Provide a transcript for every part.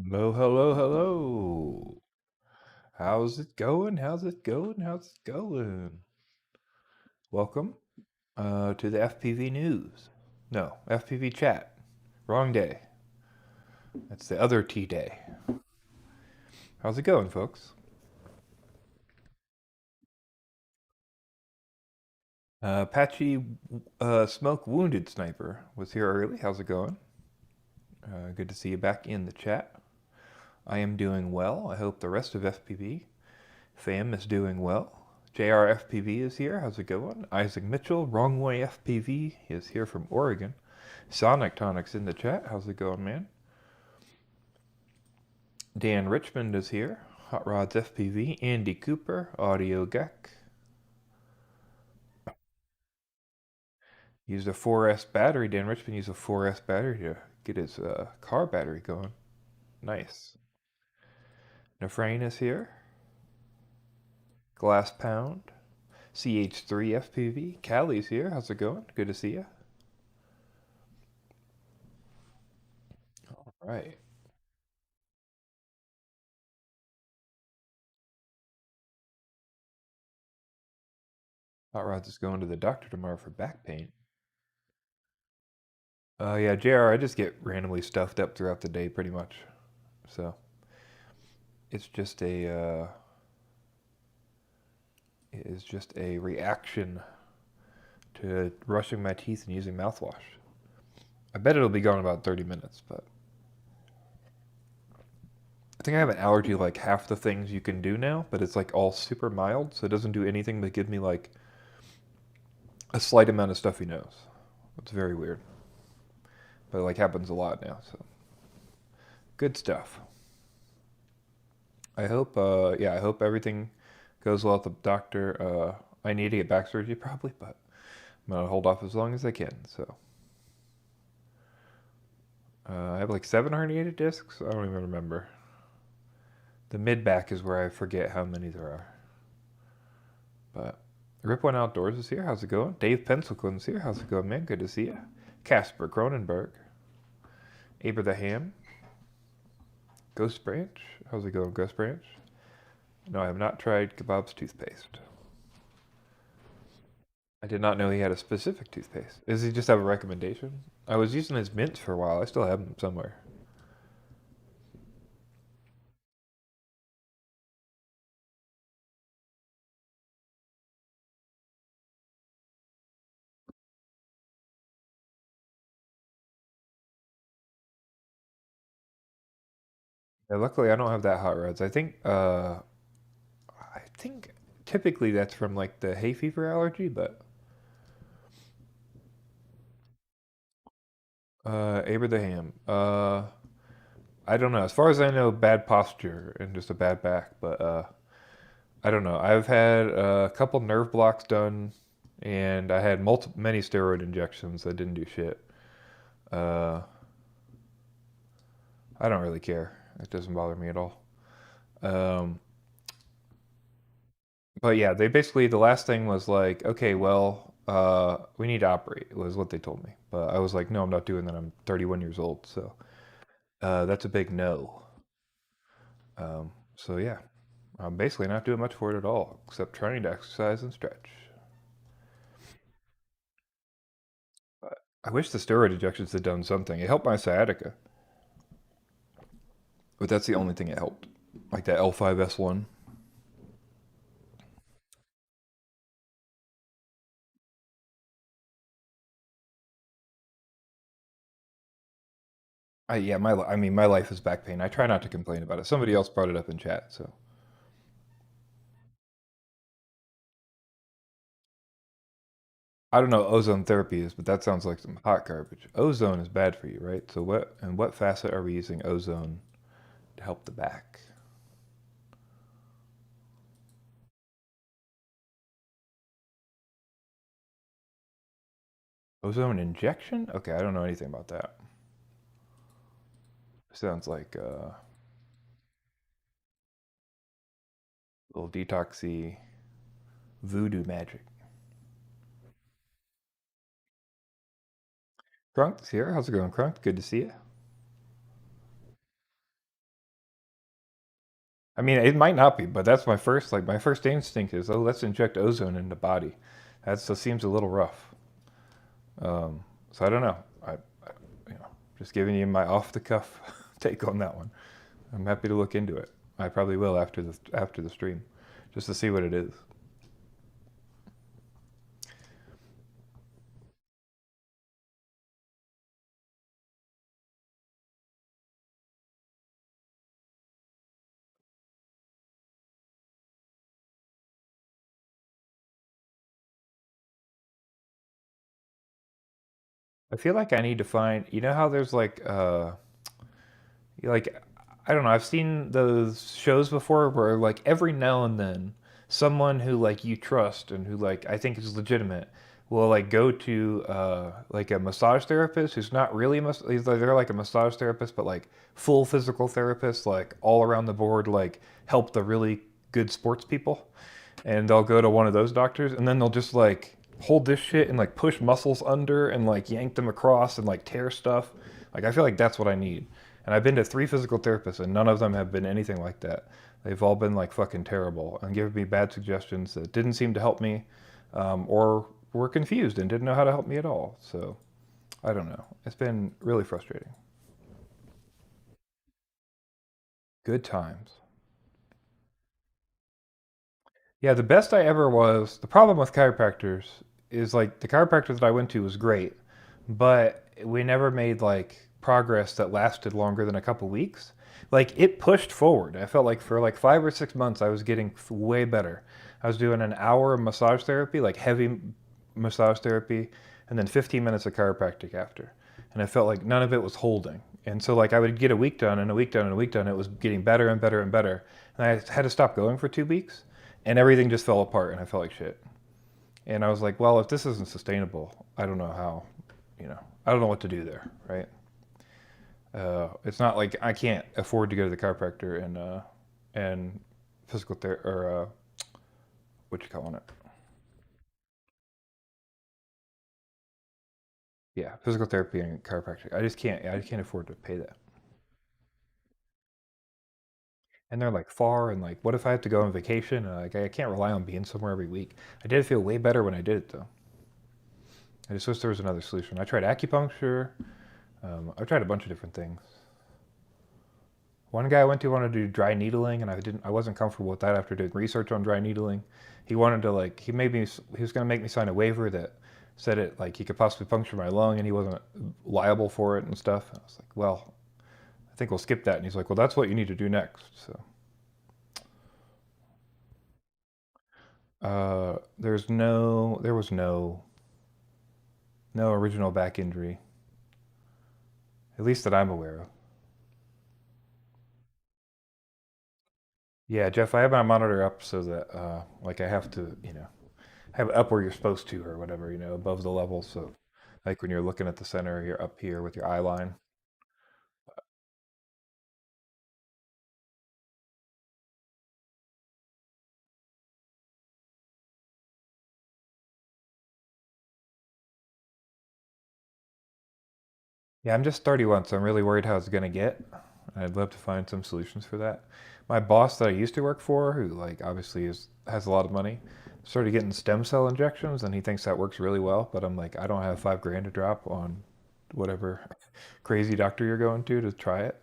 Hello, hello, hello. How's it going? How's it going? How's it going? Welcome to the FPV news. No, FPV chat. Wrong day. That's the other T day. How's it going, folks? Patchy Smoke Wounded Sniper was here early. How's it going? Good to see you back in the chat. I am doing well. I hope the rest of FPV fam is doing well. JRFPV is here. How's it going? Isaac Mitchell, Wrong Way FPV, is here from Oregon. Sonic Tonic's in the chat. How's it going, man? Dan Richmond is here. Hot Rods FPV. Andy Cooper, Audio Gek. Used a 4S battery. Dan Richmond used a 4S battery to get his car battery going. Nice. Nefrain is here. Glass Pound. CH3 FPV. Callie's here. How's it going? Good to see you. All right. Hot Rods is going to the doctor tomorrow for back pain. Yeah, JR, I just get randomly stuffed up throughout the day pretty much. So it's just it is just a reaction to brushing my teeth and using mouthwash. I bet it'll be gone in about 30 minutes, but I think I have an allergy like half the things you can do now, but it's like all super mild, so it doesn't do anything but give me like a slight amount of stuffy nose. It's very weird. But it like happens a lot now, so good stuff. I hope I hope everything goes well at the doctor. I need to get back surgery probably, but I'm gonna hold off as long as I can. So I have like 7 herniated discs. I don't even remember. The mid back is where I forget how many there are. But Rip One Outdoors is here. How's it going? Dave Pencilquin's here. How's it going, man? Good to see you. Casper Cronenberg. Aber the Ham. Ghost Branch. How's it going, Ghost Branch? No, I have not tried Kebab's toothpaste. I did not know he had a specific toothpaste. Does he just have a recommendation? I was using his mints for a while. I still have them somewhere. Yeah, luckily, I don't have that hot rods. I think typically that's from like the hay fever allergy, but Aber the Ham. I don't know. As far as I know, bad posture and just a bad back, but I don't know. I've had a couple nerve blocks done, and I had many steroid injections that didn't do shit. Uh, I don't really care. It doesn't bother me at all. Um, but yeah, they basically the last thing was like, okay, well, we need to operate was what they told me. But I was like, no, I'm not doing that. I'm 31 years old, so that's a big no. So yeah, I'm basically not doing much for it at all, except trying to exercise and stretch. But I wish the steroid injections had done something. It helped my sciatica, but that's the only thing it helped. Like that L5S1. Yeah, I mean, my life is back pain. I try not to complain about it. Somebody else brought it up in chat, so I don't know what ozone therapy is, but that sounds like some hot garbage. Ozone is bad for you, right? So what facet are we using ozone to help the back? Ozone injection? Okay, I don't know anything about that. Sounds like little detoxy voodoo magic. Krunk's here. How's it going, Krunk? Good to see you. I mean, it might not be, but that's my first my first instinct is, oh, let's inject ozone in the body. That seems a little rough. So I don't know. You know, just giving you my off the cuff take on that one. I'm happy to look into it. I probably will after the stream, just to see what it is. I feel like I need to find. You know how there's like I don't know. I've seen those shows before where like every now and then someone who like you trust and who like I think is legitimate will like go to like a massage therapist who's not really they're like a massage therapist but like full physical therapist like all around the board like help the really good sports people and they'll go to one of those doctors and then they'll just like hold this shit and like push muscles under and like yank them across and like tear stuff. Like I feel like that's what I need. And I've been to 3 physical therapists and none of them have been anything like that. They've all been like fucking terrible and given me bad suggestions that didn't seem to help me, or were confused and didn't know how to help me at all. So I don't know. It's been really frustrating. Good times. Yeah, the best I ever was. The problem with chiropractors is like the chiropractor that I went to was great, but we never made like progress that lasted longer than a couple weeks. Like it pushed forward. I felt like for like 5 or 6 months I was getting way better. I was doing an hour of massage therapy, like heavy massage therapy, and then 15 minutes of chiropractic after. And I felt like none of it was holding. And so like I would get a week done and a week done and a week done. It was getting better and better and better. And I had to stop going for 2 weeks and everything just fell apart and I felt like shit. And I was like, well, if this isn't sustainable, I don't know how, I don't know what to do there, right? It's not like I can't afford to go to the chiropractor and physical therapy or what you calling it? Yeah, physical therapy and chiropractic. I just can't. I just can't afford to pay that. And they're like far and like, what if I have to go on vacation? And like, I can't rely on being somewhere every week. I did feel way better when I did it though. I just wish there was another solution. I tried acupuncture. I tried a bunch of different things. One guy I went to wanted to do dry needling, and I wasn't comfortable with that after doing research on dry needling. He wanted to like, he was going to make me sign a waiver that said it like he could possibly puncture my lung, and he wasn't liable for it and stuff. And I was like, well, I think we'll skip that. And he's like, well, that's what you need to do next. So there was no original back injury, at least that I'm aware of. Yeah, Jeff, I have my monitor up so that like I have to, have it up where you're supposed to or whatever, above the level. So like when you're looking at the center, you're up here with your eye line. Yeah, I'm just 31, so I'm really worried how it's gonna get. I'd love to find some solutions for that. My boss that I used to work for, who like obviously has a lot of money, started getting stem cell injections, and he thinks that works really well. But I'm like, I don't have 5 grand to drop on whatever crazy doctor you're going to try it.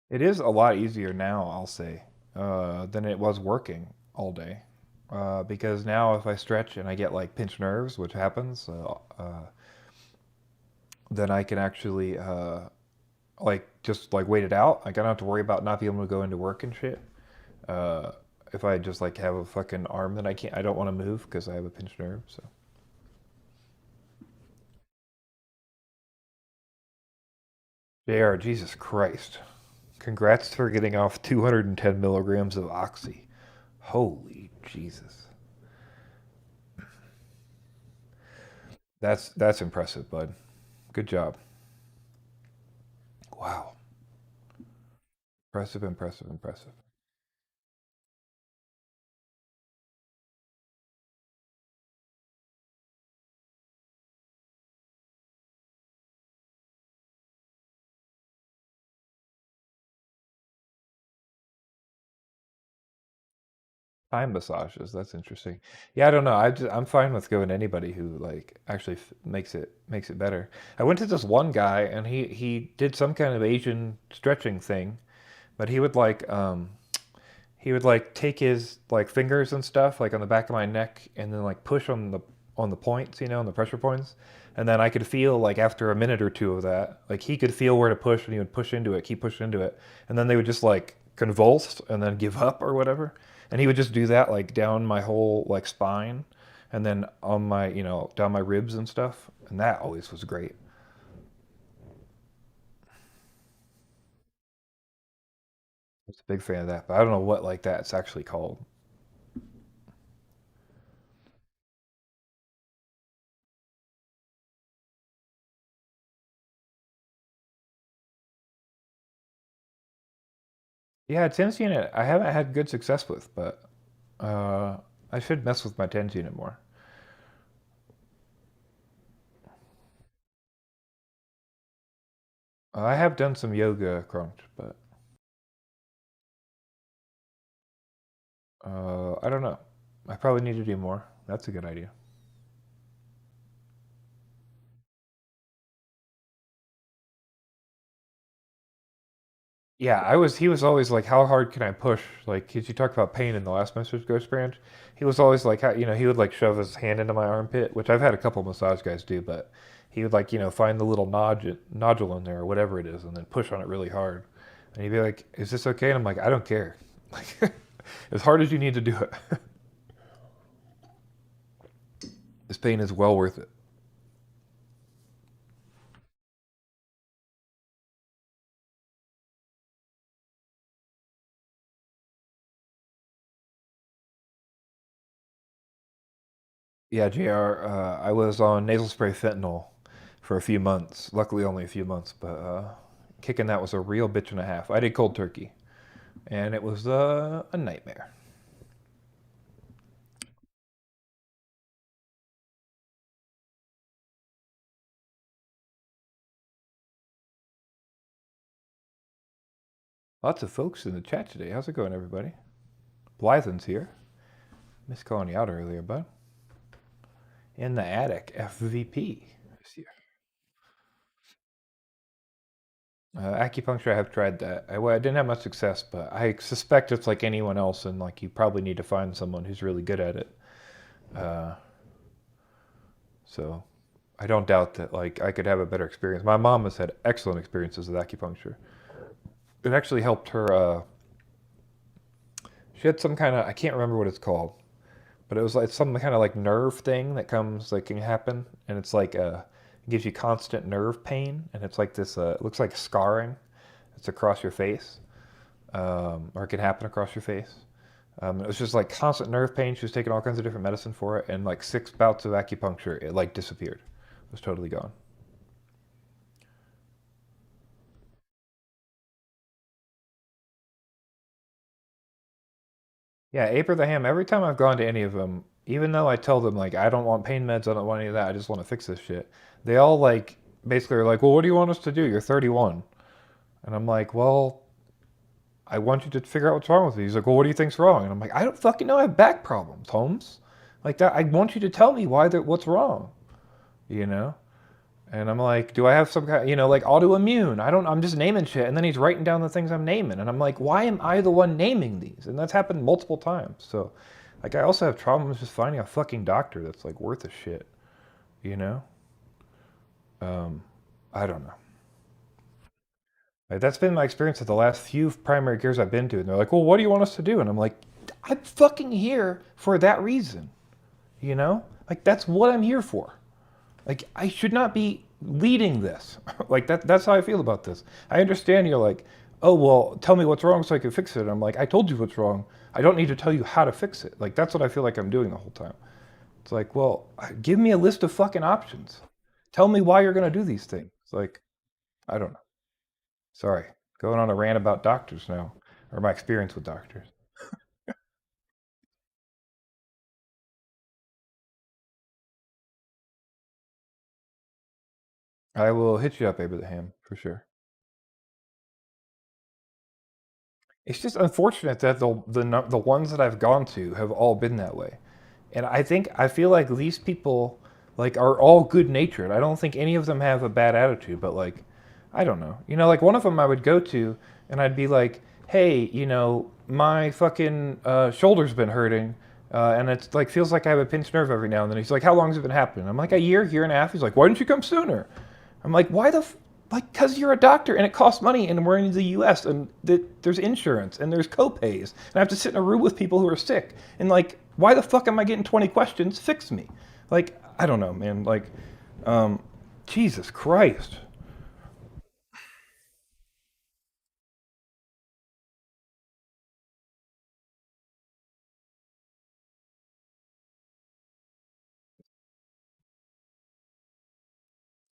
It is a lot easier now, I'll say, than it was working all day. Because now if I stretch and I get like pinched nerves, which happens, then I can actually like just like wait it out. Like I don't have to worry about not being able to go into work and shit. Uh, if I just like have a fucking arm that I don't want to move because I have a pinched nerve. So, JR, Jesus Christ. Congrats for getting off 210 milligrams of oxy. Holy Jesus. That's impressive, bud. Good job. Wow. Impressive, impressive, impressive. Time massages. That's interesting. Yeah, I don't know. I'm fine with going to anybody who like actually makes it better. I went to this one guy and he did some kind of Asian stretching thing, but he would like take his like fingers and stuff like on the back of my neck and then like push on the points, you know, on the pressure points. And then I could feel like after a minute or two of that, like he could feel where to push and he would push into it, keep pushing into it. And then they would just like convulse and then give up or whatever. And he would just do that like down my whole like spine and then on my, you know, down my ribs and stuff. And that always was great. I was a big fan of that, but I don't know what like that's actually called. Yeah, TENS unit I haven't had good success with, but uh, I should mess with my TENS unit more. I have done some yoga crunch, but I don't know. I probably need to do more. That's a good idea. Yeah, I was. He was always like, "How hard can I push?" Like, 'cause you talked about pain in the last Masters Ghost Brand. He was always like, how, you know, he would like shove his hand into my armpit, which I've had a couple massage guys do, but he would like, you know, find the little nodule in there or whatever it is, and then push on it really hard. And he'd be like, "Is this okay?" And I'm like, "I don't care. Like, as hard as you need to do it. This pain is well worth it." Yeah, JR, I was on nasal spray fentanyl for a few months. Luckily, only a few months, but kicking that was a real bitch and a half. I did cold turkey, and it was a nightmare. Lots of folks in the chat today. How's it going, everybody? Blythen's here. Missed calling you out earlier, bud. In the attic, FVP is here. Acupuncture, I have tried that. I didn't have much success, but I suspect it's like anyone else, and like you probably need to find someone who's really good at it. Uh, so I don't doubt that like I could have a better experience. My mom has had excellent experiences with acupuncture. It actually helped her. She had some kind of I can't remember what it's called, but it was like some kind of like nerve thing that comes like can happen, and it's like it gives you constant nerve pain, and it's like this. It looks like scarring. It's across your face, or it can happen across your face. It was just like constant nerve pain. She was taking all kinds of different medicine for it, and like 6 bouts of acupuncture, it like disappeared. It was totally gone. Yeah, Abraham, every time I've gone to any of them, even though I tell them, like, I don't want pain meds, I don't want any of that, I just want to fix this shit, they all, like, basically are like, well, what do you want us to do? You're 31. And I'm like, well, I want you to figure out what's wrong with me. He's like, well, what do you think's wrong? And I'm like, I don't fucking know. I have back problems, Holmes. Like that, I want you to tell me what's wrong, you know? And I'm like, do I have some kind, you know, like autoimmune? I don't, I'm just naming shit. And then he's writing down the things I'm naming. And I'm like, why am I the one naming these? And that's happened multiple times. So, like, I also have problems just finding a fucking doctor that's like worth a shit, you know? Um, I don't know. Like, that's been my experience at the last few primary cares I've been to. And they're like, well, what do you want us to do? And I'm like, I'm fucking here for that reason, you know? Like, that's what I'm here for. Like I should not be leading this. Like that's how I feel about this. I understand you're like, oh well, tell me what's wrong so I can fix it. And I'm like, I told you what's wrong. I don't need to tell you how to fix it. Like that's what I feel like I'm doing the whole time. It's like, well, give me a list of fucking options. Tell me why you're gonna do these things. It's like, I don't know. Sorry. Going on a rant about doctors now. Or my experience with doctors. I will hit you up, Abraham, for sure. It's just unfortunate that the ones that I've gone to have all been that way. And I feel like these people like are all good natured. I don't think any of them have a bad attitude, but like I don't know. You know, like one of them I would go to and I'd be like, "Hey, you know, my fucking shoulder's been hurting." And it's like feels like I have a pinched nerve every now and then. He's like, "How long has it been happening?" I'm like, "A year and a half." He's like, "Why didn't you come sooner?" I'm like, "Why the like, because you're a doctor and it costs money and we're in the US and there's insurance and there's copays and I have to sit in a room with people who are sick. And like, why the fuck am I getting 20 questions? Fix me." Like, I don't know, man. Like, um, Jesus Christ.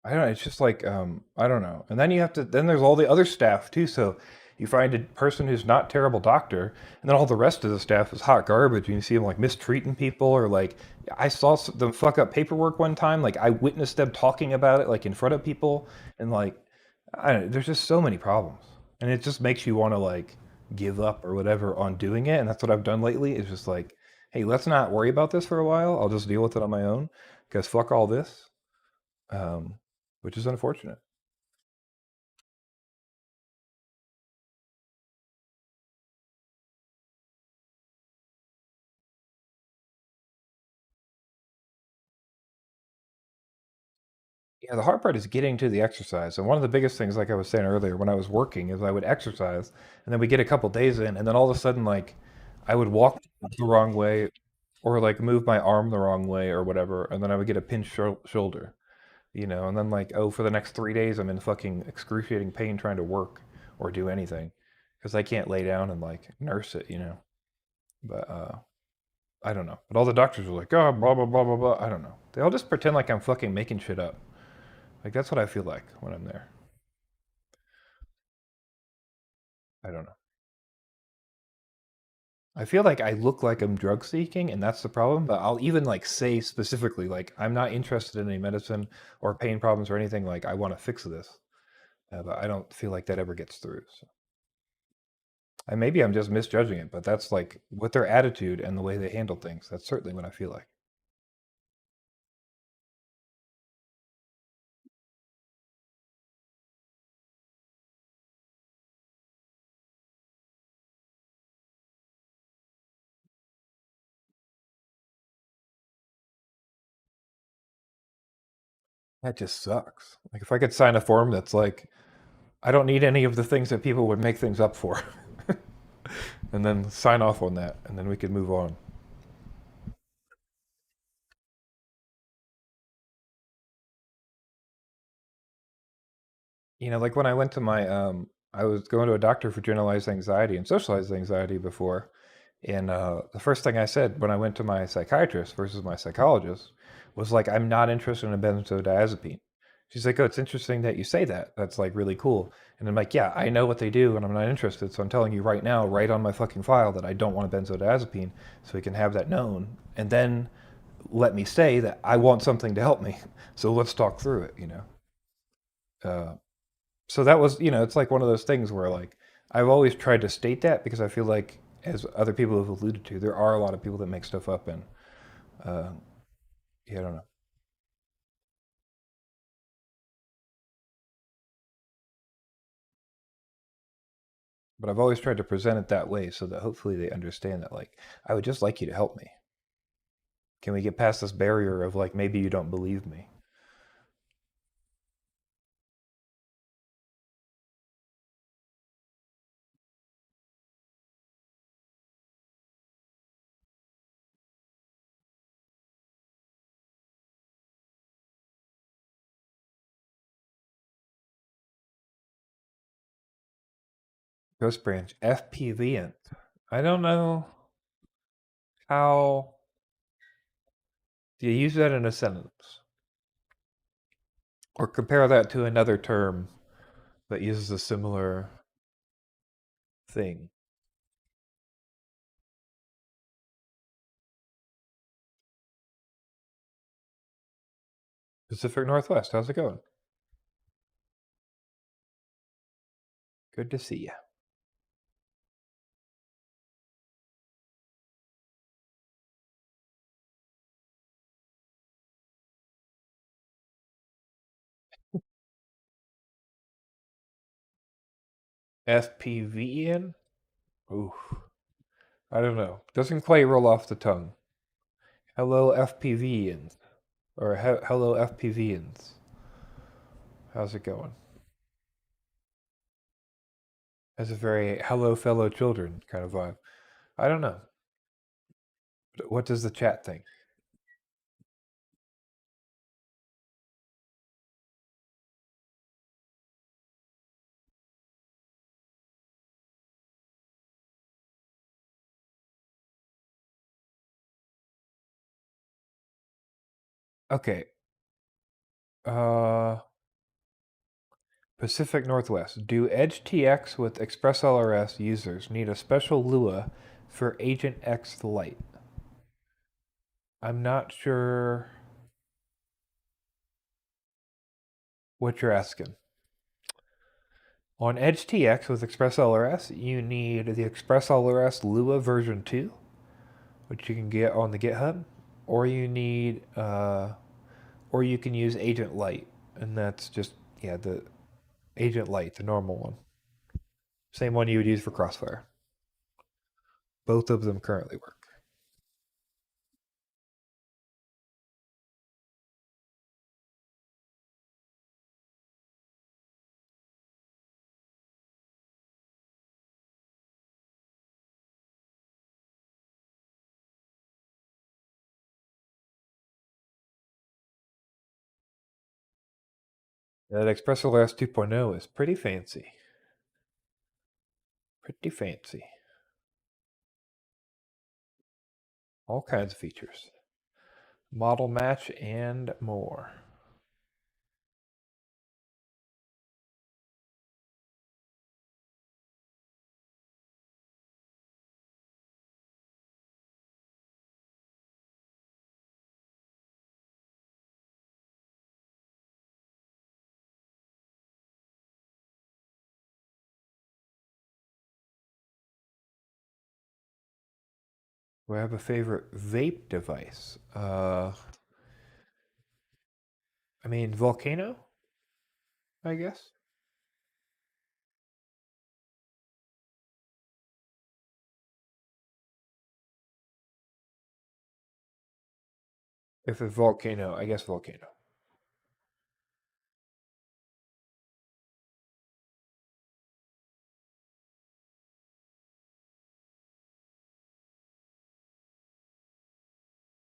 I don't know. It's just like I don't know. And then you have to. Then there's all the other staff too. So you find a person who's not terrible doctor, and then all the rest of the staff is hot garbage. And you see them like mistreating people, or like I saw them fuck up paperwork one time. Like I witnessed them talking about it like in front of people, and like I don't know, there's just so many problems, and it just makes you want to like give up or whatever on doing it. And that's what I've done lately. Is just like, hey, let's not worry about this for a while. I'll just deal with it on my own because fuck all this, um, which is unfortunate. Yeah, the hard part is getting to the exercise. And one of the biggest things, like I was saying earlier, when I was working, is I would exercise and then we get a couple days in, and then all of a sudden, like, I would walk the wrong way or like move my arm the wrong way or whatever, and then I would get a pinched shoulder, you know, and then like, oh, for the next 3 days, I'm in fucking excruciating pain trying to work or do anything because I can't lay down and like nurse it, you know. But I don't know. But all the doctors were like, oh, blah, blah, blah, blah, blah. I don't know. They all just pretend like I'm fucking making shit up. Like, that's what I feel like when I'm there. I don't know. I feel like I look like I'm drug seeking, and that's the problem. But I'll even like say specifically, like, I'm not interested in any medicine or pain problems or anything. Like, I want to fix this. But I don't feel like that ever gets through. So. And maybe I'm just misjudging it, but that's like with their attitude and the way they handle things. That's certainly what I feel like. That just sucks. Like, if I could sign a form that's like, I don't need any of the things that people would make things up for, and then sign off on that, and then we could move on. You know, like when I went to my I was going to a doctor for generalized anxiety and socialized anxiety before, and the first thing I said when I went to my psychiatrist versus my psychologist was like, I'm not interested in a benzodiazepine. She's like, oh, it's interesting that you say that. That's like really cool. And I'm like, yeah, I know what they do, and I'm not interested. So I'm telling you right now, right on my fucking file, that I don't want a benzodiazepine, so we can have that known, and then let me say that I want something to help me. So let's talk through it. You know. So that was, you know, it's like one of those things where like I've always tried to state that because I feel like, as other people have alluded to, there are a lot of people that make stuff up, and uh, yeah, I don't know. But I've always tried to present it that way so that hopefully they understand that like I would just like you to help me. Can we get past this barrier of like maybe you don't believe me? Ghost branch FPV. I don't know how do you use that in a sentence or compare that to another term that uses a similar thing. Pacific Northwest, how's it going? Good to see you. FPV in? Ooh, I don't know. Doesn't quite roll off the tongue. Hello, FPV-ians. Or hello, FPV-ians. How's it going? Has a very hello, fellow children kind of vibe. I don't know. What does the chat think? Okay. Uh, Pacific Northwest. Do EdgeTX with ExpressLRS users need a special Lua for Agent X Lite? I'm not sure what you're asking. On EdgeTX with ExpressLRS, you need the ExpressLRS Lua version 2, which you can get on the GitHub, or or you can use Agent Lite, and that's just the Agent Lite, the normal one, same one you would use for Crossfire. Both of them currently work. That ExpressLRS 2.0 is pretty fancy. Pretty fancy. All kinds of features. Model match and more. Do I have a favorite vape device? I mean, Volcano, I guess. If it's Volcano, I guess Volcano.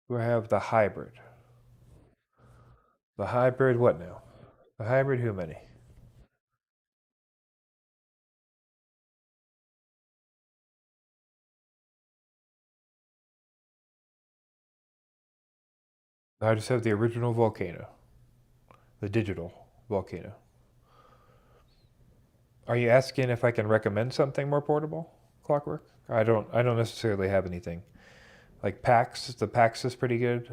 Do I have the hybrid? The hybrid, what now? The hybrid, who many? I just have the original Volcano, the digital Volcano. Are you asking if I can recommend something more portable, Clockwork? I don't necessarily have anything. Like PAX, the PAX is pretty good.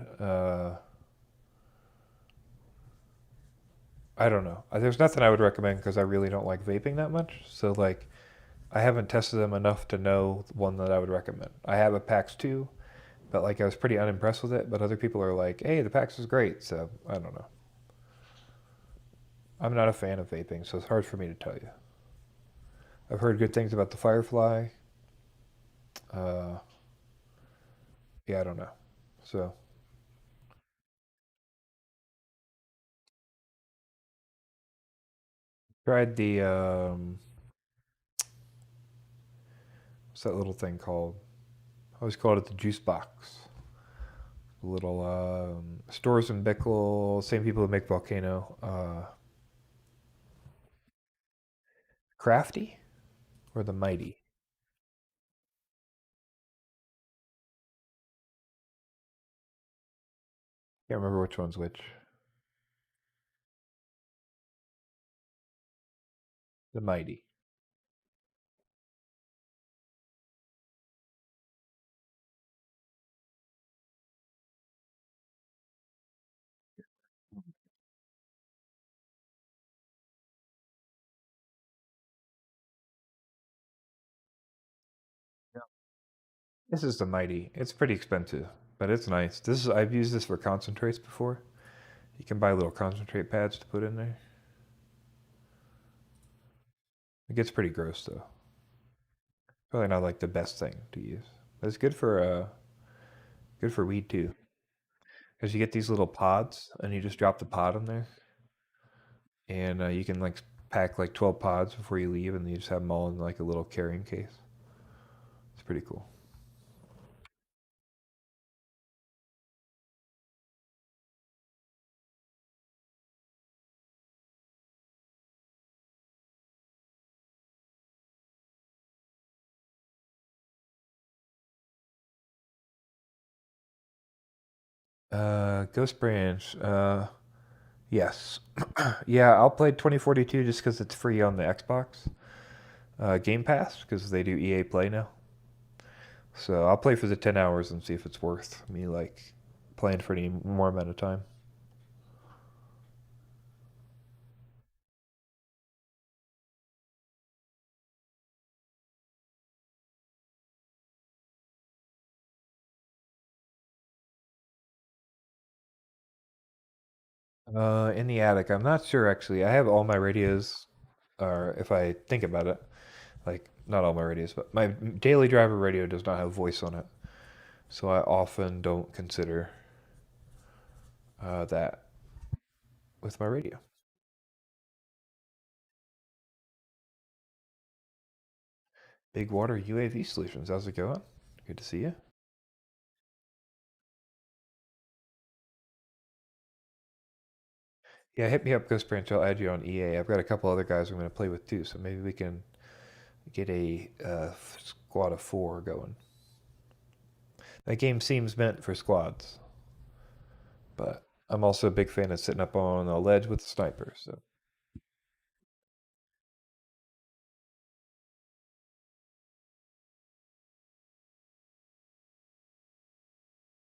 I don't know. There's nothing I would recommend because I really don't like vaping that much. So like, I haven't tested them enough to know one that I would recommend. I have a PAX 2, but like I was pretty unimpressed with it. But other people are like, "Hey, the PAX is great." So I don't know. I'm not a fan of vaping, so it's hard for me to tell you. I've heard good things about the Firefly. Uh, yeah, I don't know. So tried the what's that little thing called? I always called it the juice box. The little stores in Bickle, same people who make Volcano. Crafty or the Mighty? Can't remember which one's which. The Mighty. Yeah. This is the Mighty. It's pretty expensive, but it's nice. I've used this for concentrates before. You can buy little concentrate pads to put in there. It gets pretty gross though. Probably not like the best thing to use. But it's good for weed too. Because you get these little pods and you just drop the pod in there. And you can like pack like 12 pods before you leave and you just have them all in like a little carrying case. It's pretty cool. Ghost Branch. Yes. Yeah, I'll play 2042 just because it's free on the Xbox Game Pass because they do EA Play now. So I'll play for the 10 hours and see if it's worth me like playing for any more amount of time. In the attic, I'm not sure actually. I have all my radios, or if I think about it, like not all my radios, but my daily driver radio does not have voice on it. So I often don't consider that with my radio. Big Water UAV Solutions, how's it going? Good to see you. Yeah, hit me up, Ghost Branch. I'll add you on EA. I've got a couple other guys I'm going to play with too, so maybe we can get a squad of four going. That game seems meant for squads, but I'm also a big fan of sitting up on a ledge with a sniper. So,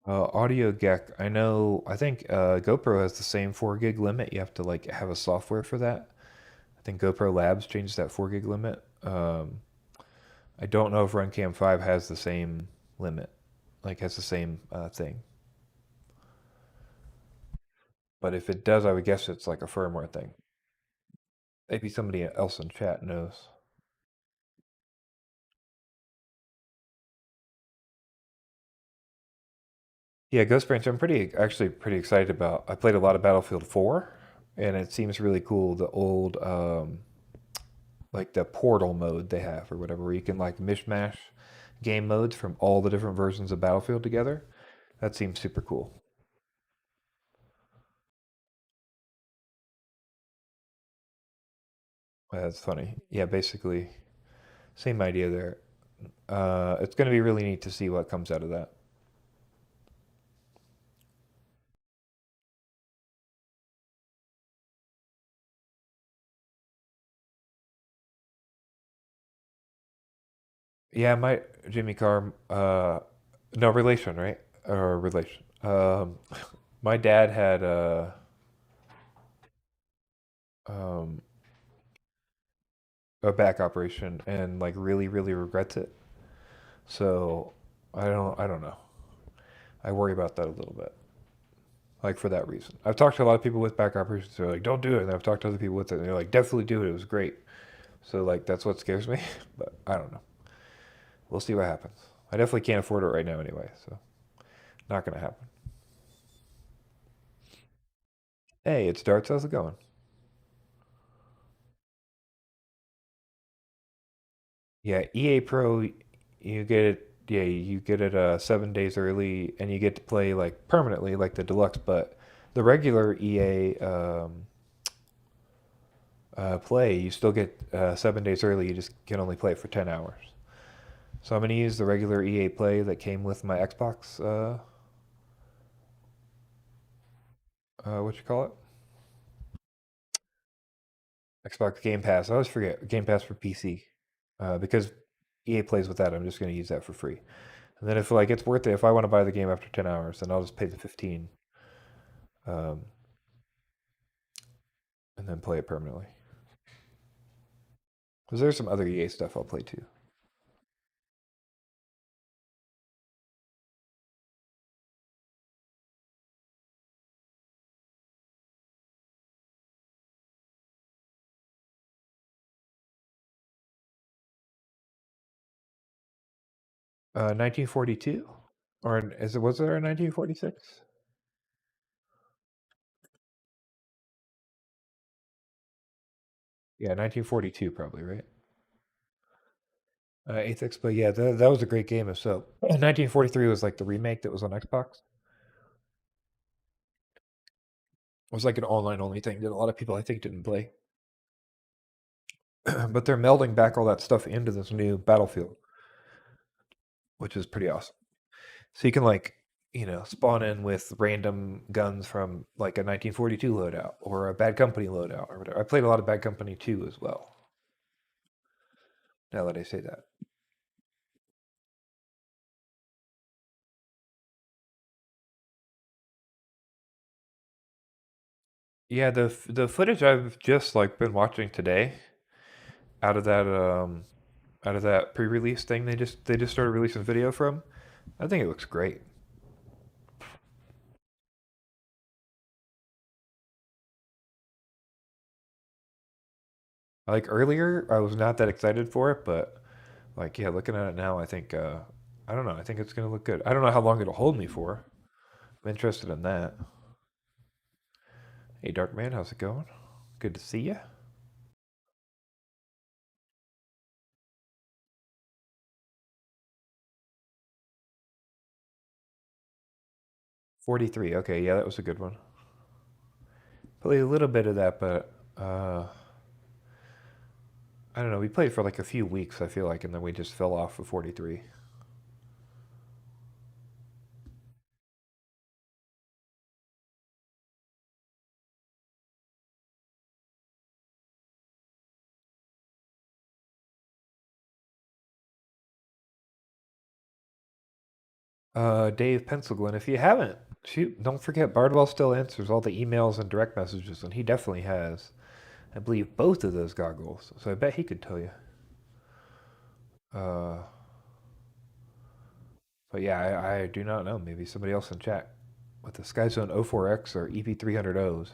audio gec. I know. I think GoPro has the same 4 gig limit. You have to like have a software for that. I think GoPro Labs changed that 4 gig limit. I don't know if RunCam 5 has the same limit, like has the same thing. But if it does, I would guess it's like a firmware thing. Maybe somebody else in chat knows. Yeah, Ghost Branch, I'm actually pretty excited about. I played a lot of Battlefield 4, and it seems really cool. The old, like the portal mode they have or whatever, where you can like mishmash game modes from all the different versions of Battlefield together. That seems super cool. That's funny. Yeah, basically, same idea there. It's going to be really neat to see what comes out of that. Yeah, my Jimmy Carr, no relation, right? Or relation. My dad had um, a back operation and like really, really regrets it. So I don't know. I worry about that a little bit. Like for that reason, I've talked to a lot of people with back operations. They're like, "Don't do it," and I've talked to other people with it, and they're like, "Definitely do it. It was great." So like that's what scares me. But I don't know. We'll see what happens. I definitely can't afford it right now anyway, so not gonna happen. Hey, it's Darts. How's it going? Yeah, EA Pro, you get it. Yeah, you get it 7 days early, and you get to play like permanently, like the deluxe. But the regular EA play, you still get 7 days early. You just can only play it for 10 hours. So I'm gonna use the regular EA Play that came with my Xbox. What you call it? Xbox Game Pass. I always forget Game Pass for PC, because EA plays with that. I'm just gonna use that for free. And then if like it's worth it, if I want to buy the game after 10 hours, then I'll just pay the 15, um, and then play it permanently. Because there's some other EA stuff I'll play too. 1942? Or was there a 1946? Yeah, 1942 probably, right? 8th X, but yeah, that was a great game. If so, 1943 was like the remake that was on Xbox. It was like an online only thing that a lot of people I think didn't play. But they're melding back all that stuff into this new Battlefield, which is pretty awesome. So you can like, spawn in with random guns from like a 1942 loadout or a Bad Company loadout or whatever. I played a lot of Bad Company 2 as well. Now that I say that. Yeah, the footage I've just like been watching today out of that pre-release thing they just started releasing video from. I think it looks great. Like earlier, I was not that excited for it, but like yeah, looking at it now, I think I don't know. I think it's gonna look good. I don't know how long it'll hold me for. I'm interested in that. Hey, Dark Man, how's it going? Good to see you. 43. Okay, yeah, that was a good one. Played a little bit of that, but I don't know. We played for like a few weeks, I feel like, and then we just fell off of 43. Dave Pencilglen, if you haven't, shoot, don't forget Bardwell still answers all the emails and direct messages, and he definitely has. I believe both of those goggles, so I bet he could tell you. Uh, but yeah, I do not know. Maybe somebody else in chat with the Skyzone 04X or EP300Os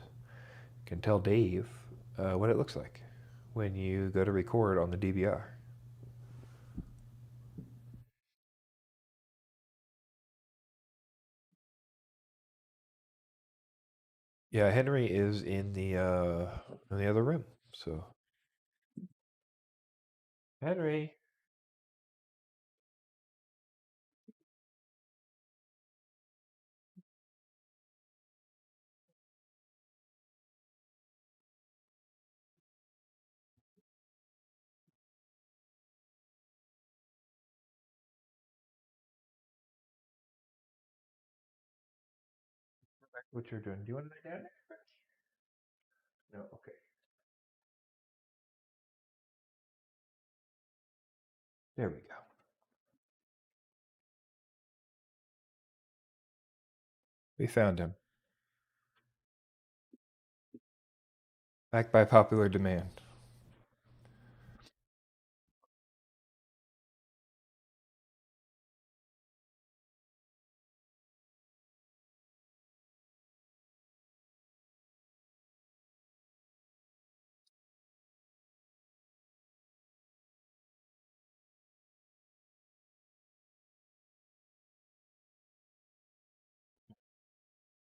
can tell Dave what it looks like when you go to record on the DVR. Yeah, Henry is in the other room. So Henry, what you're doing? Do you want to lay down? No. Okay. There we go. We found him. Back by popular demand.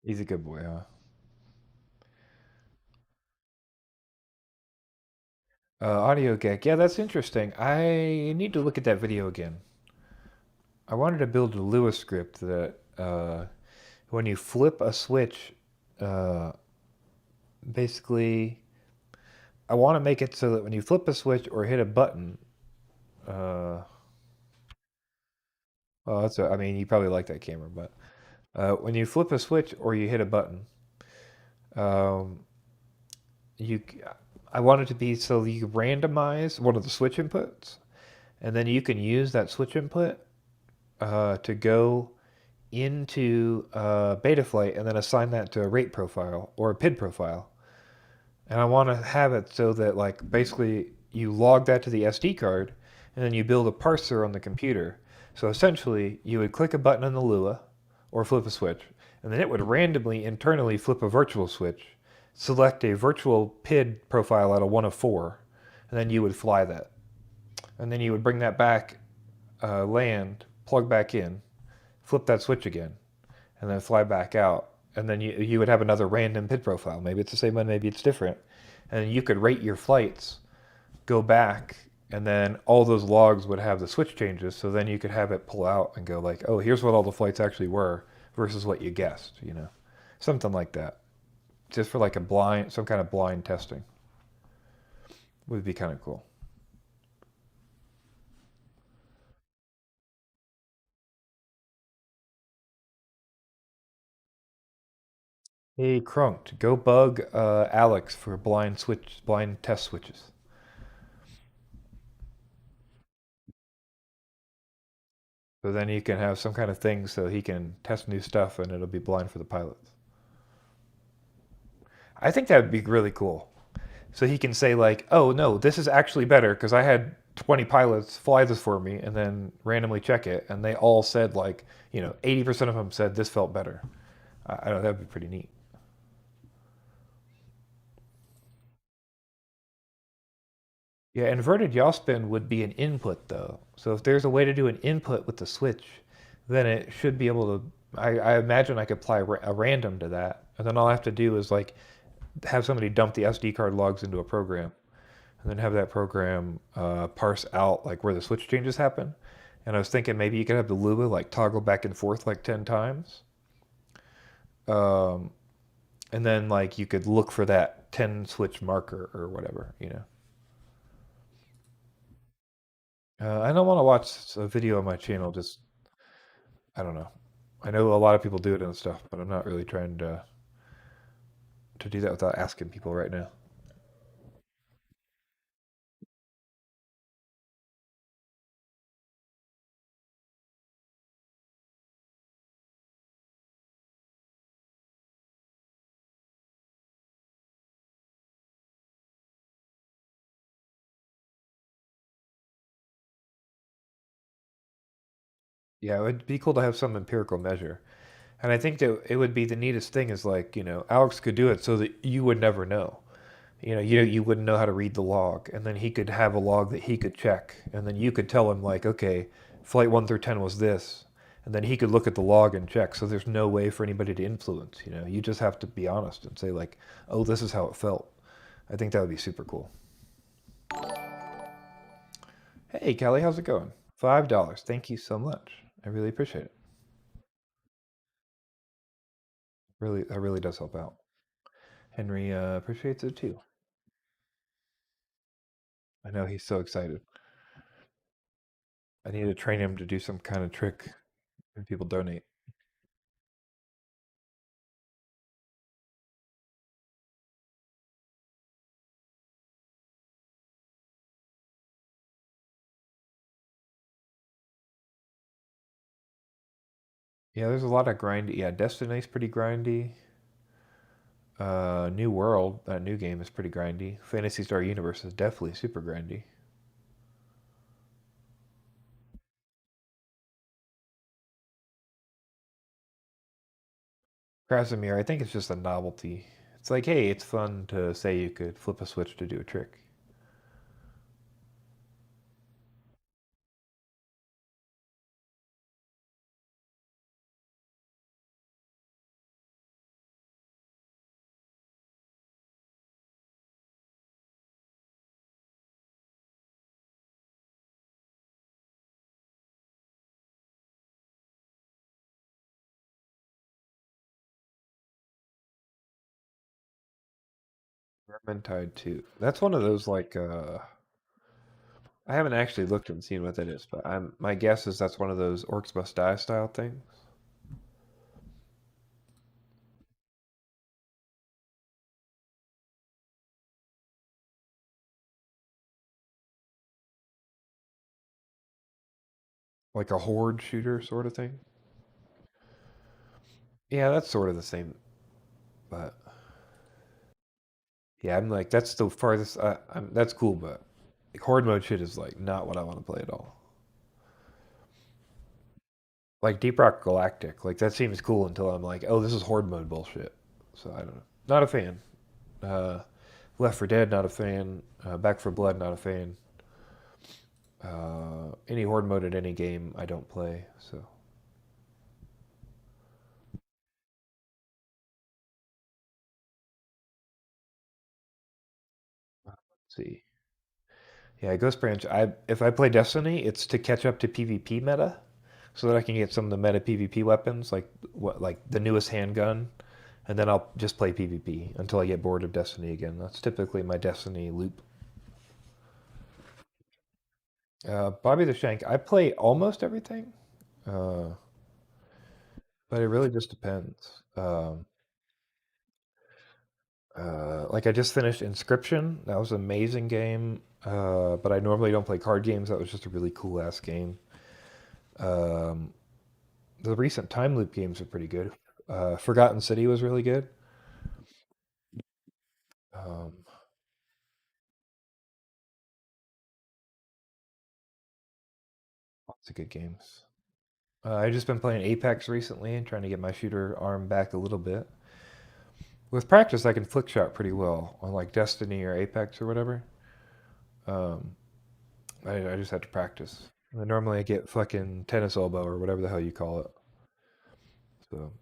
He's a good boy, huh? Audio gag. Yeah, that's interesting. I need to look at that video again. I wanted to build a Lua script that when you flip a switch, uh, basically, I want to make it so that when you flip a switch or hit a button, uh, well, I mean, you probably like that camera, but when you flip a switch or you hit a button, um, you, I want it to be so you randomize one of the switch inputs, and then you can use that switch input to go into Betaflight and then assign that to a rate profile or a PID profile. And I want to have it so that like basically you log that to the SD card and then you build a parser on the computer. So essentially you would click a button on the Lua or flip a switch and then it would randomly internally flip a virtual switch, select a virtual PID profile out of 1 of 4, and then you would fly that. And then you would bring that back land plug back in, flip that switch again, and then fly back out. And then you would have another random PID profile. Maybe it's the same one, maybe it's different. And you could rate your flights, go back, and then all those logs would have the switch changes. So then you could have it pull out and go like, oh, here's what all the flights actually were versus what you guessed, you know, something like that. Just for like a blind, some kind of blind testing would be kind of cool. Hey, Crunked, go bug Alex for blind test switches. So then you can have some kind of thing so he can test new stuff and it'll be blind for the pilots. I think that would be really cool. So he can say like, "Oh no, this is actually better because I had 20 pilots fly this for me and then randomly check it and they all said like, 80% of them said this felt better." I know that would be pretty neat. Yeah, inverted yaw spin would be an input though. So if there's a way to do an input with the switch, then it should be able to. I imagine I could apply a random to that, and then all I have to do is like have somebody dump the SD card logs into a program, and then have that program parse out like where the switch changes happen. And I was thinking maybe you could have the Lua like toggle back and forth like 10 times, um, and then like you could look for that 10 switch marker or whatever. I don't want to watch a video on my channel. Just I don't know. I know a lot of people do it and stuff, but I'm not really trying to do that without asking people right now. Yeah, it would be cool to have some empirical measure. And I think that it would be the neatest thing is like, Alex could do it so that you would never know. You wouldn't know how to read the log, and then he could have a log that he could check, and then you could tell him like, okay, flight 1 through 10 was this, and then he could look at the log and check. So there's no way for anybody to influence. You just have to be honest and say like, oh, this is how it felt. I think that would be super cool. Hey, Kelly, how's it going? $5. Thank you so much. I really appreciate it. Really, that really does help out. Henry appreciates it too. I know he's so excited. I need to train him to do some kind of trick when people donate. Yeah, there's a lot of grindy. Yeah, Destiny's pretty grindy. New World, that new game is pretty grindy. Fantasy Star Universe is definitely super grindy. Krasimir, I think it's just a novelty. It's like, hey, it's fun to say you could flip a switch to do a trick. Vermintide 2. That's one of those like I haven't actually looked and seen what that is, but my guess is that's one of those Orcs Must Die style things. Like a horde shooter sort of thing. Yeah, that's sort of the same, but yeah, I'm like that's the farthest. That's cool, but like, horde mode shit is like not what I want to play at all. Like Deep Rock Galactic, like that seems cool until I'm like, oh, this is horde mode bullshit. So I don't know. Not a fan. Uh, Left 4 Dead, not a fan. Back 4 Blood, not a fan. Any horde mode in any game I don't play. So let's see. Yeah, Ghost Branch. If I play Destiny, it's to catch up to PvP meta, so that I can get some of the meta PvP weapons, like the newest handgun, and then I'll just play PvP until I get bored of Destiny again. That's typically my Destiny loop. Bobby the Shank. I play almost everything, uh, but it really just depends. Like I just finished Inscription. That was an amazing game. But I normally don't play card games. That was just a really cool ass game. Um, the recent time loop games are pretty good. Forgotten City was really good. Um, Lots of good games. I've just been playing Apex recently and trying to get my shooter arm back a little bit. With practice, I can flick shot pretty well on like Destiny or Apex or whatever. Um, I just have to practice. And normally I get fucking tennis elbow or whatever the hell you call it. So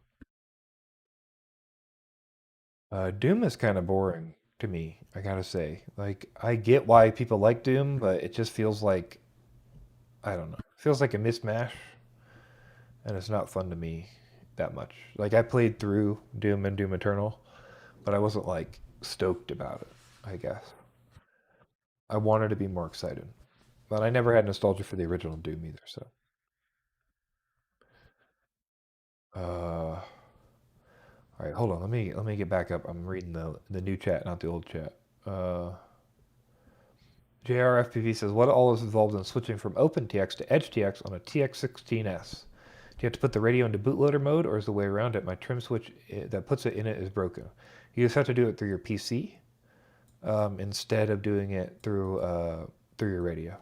Doom is kind of boring to me, I gotta say. Like I get why people like Doom, but it just feels like I don't know. It feels like a mismatch, and it's not fun to me that much. Like I played through Doom and Doom Eternal, but I wasn't like stoked about it, I guess. I wanted to be more excited. But I never had nostalgia for the original Doom either, so all right, hold on. Let me get back up. I'm reading the new chat, not the old chat. Uh JRFPV says, what all is involved in switching from OpenTX to EdgeTX on a TX16S? Do you have to put the radio into bootloader mode, or is the way around it? My trim switch that puts it in it is broken. You just have to do it through your PC instead of doing it through your radio.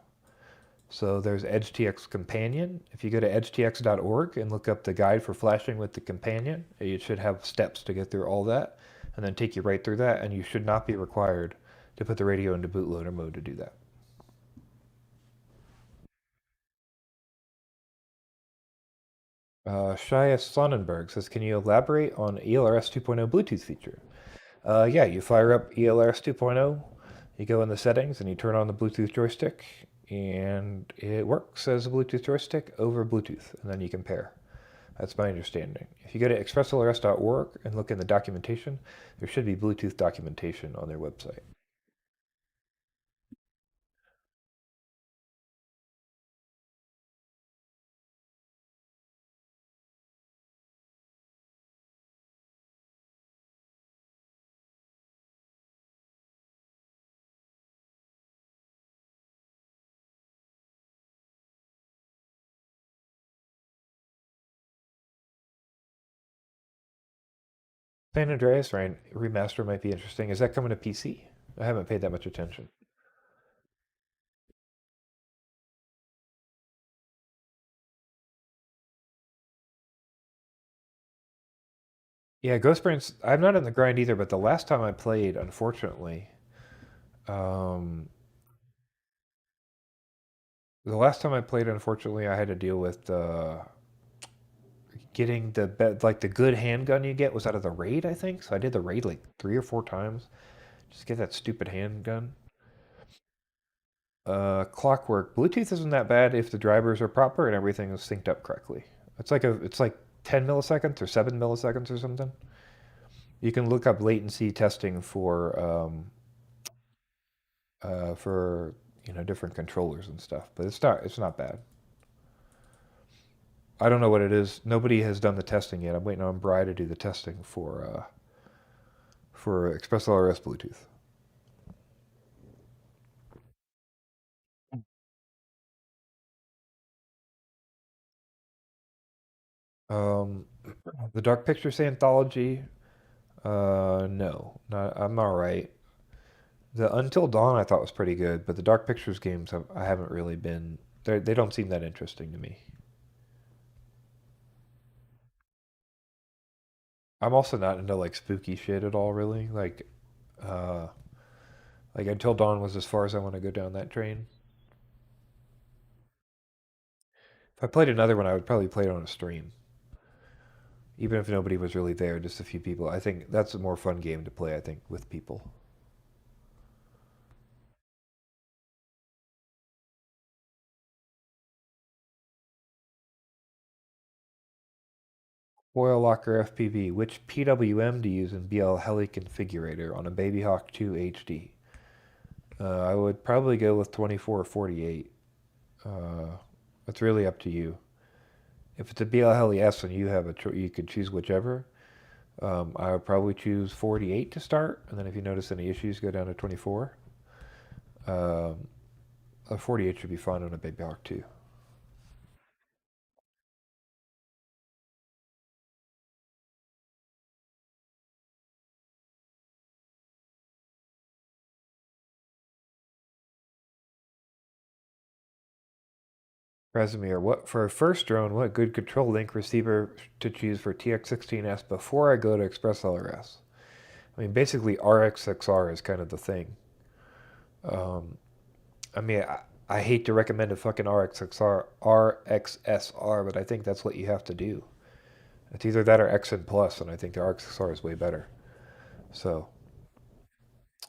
So there's EdgeTX Companion. If you go to edgetx.org and look up the guide for flashing with the Companion, it should have steps to get through all that, and then take you right through that. And you should not be required to put the radio into bootloader mode to do that. Shia Sonnenberg says, can you elaborate on ELRS 2.0 Bluetooth feature? Yeah, you fire up ELRS 2.0, you go in the settings and you turn on the Bluetooth joystick, and it works as a Bluetooth joystick over Bluetooth, and then you compare. That's my understanding. If you go to expresslrs.org and look in the documentation, there should be Bluetooth documentation on their website. San Andreas remaster might be interesting. Is that coming to PC? I haven't paid that much attention. Yeah, Ghost Brains, I'm not in the grind either, but the last time I played, unfortunately, um, the last time I played, unfortunately, I had to deal with getting like the good handgun you get was out of the raid, I think. So I did the raid like 3 or 4 times. Just get that stupid handgun. Clockwork. Bluetooth isn't that bad if the drivers are proper and everything is synced up correctly. It's like 10 milliseconds or 7 milliseconds or something. You can look up latency testing for different controllers and stuff, but it's not bad. I don't know what it is. Nobody has done the testing yet. I'm waiting on Bri to do the testing for ExpressLRS Bluetooth. Um, the Dark Pictures anthology. No, not, I'm all right. The Until Dawn I thought was pretty good, but the Dark Pictures games I haven't really been. They don't seem that interesting to me. I'm also not into like spooky shit at all, really. Uh, like Until Dawn was as far as I want to go down that train. If I played another one, I would probably play it on a stream. Even if nobody was really there, just a few people. I think that's a more fun game to play, I think, with people. Foil Locker FPV. Which PWM to use in BL Heli Configurator on a Baby Hawk 2 HD? I would probably go with 24 or 48. It's really up to you. If it's a BL Heli S and you have you could choose whichever. I would probably choose 48 to start, and then if you notice any issues, go down to 24. Um, a 48 should be fine on a Baby Hawk 2. Rasimir, what for a first drone? What good control link receiver to choose for TX16S before I go to ExpressLRS? I mean, basically RXXR is kind of the thing. Um, I mean, I hate to recommend a fucking RXSR, but I think that's what you have to do. It's either that or XN Plus, and I think the RXXR is way better. So,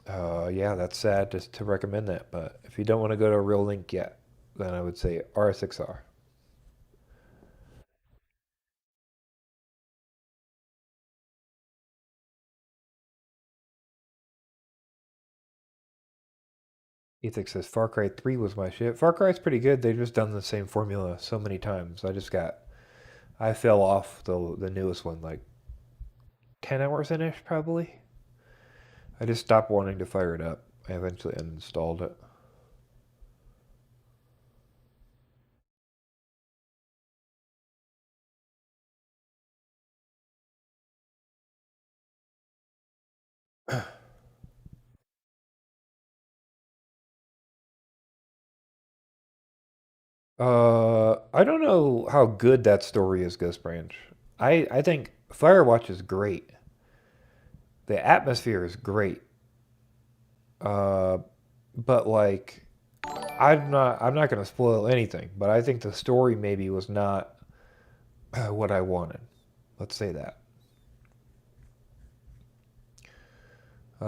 yeah, that's sad just to recommend that. But if you don't want to go to a real link yet, then I would say RSXR. Ethic says Far Cry 3 was my shit. Far Cry's pretty good. They've just done the same formula so many times. I fell off the newest one like 10 hours in ish probably. I just stopped wanting to fire it up. I eventually uninstalled it. I don't know how good that story is, Ghost Branch. I think Firewatch is great. The atmosphere is great. Uh, but like, I'm not gonna spoil anything. But I think the story maybe was not what I wanted. Let's say that.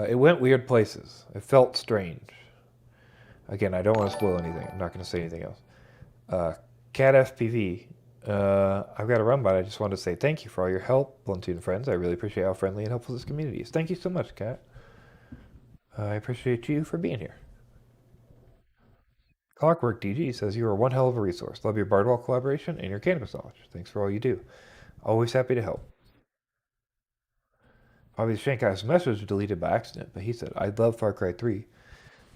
It went weird places. It felt strange. Again, I don't want to spoil anything. I'm not going to say anything else. Uh, Cat FPV. I've got to run, but I just wanted to say thank you for all your help, Bluntooth and friends. I really appreciate how friendly and helpful this community is. Thank you so much, Cat. I appreciate you for being here. Clockwork DG says you are one hell of a resource. Love your Bardwell collaboration and your cannabis knowledge. Thanks for all you do. Always happy to help. Obviously, Shankai's message was deleted by accident, but he said, I love Far Cry 3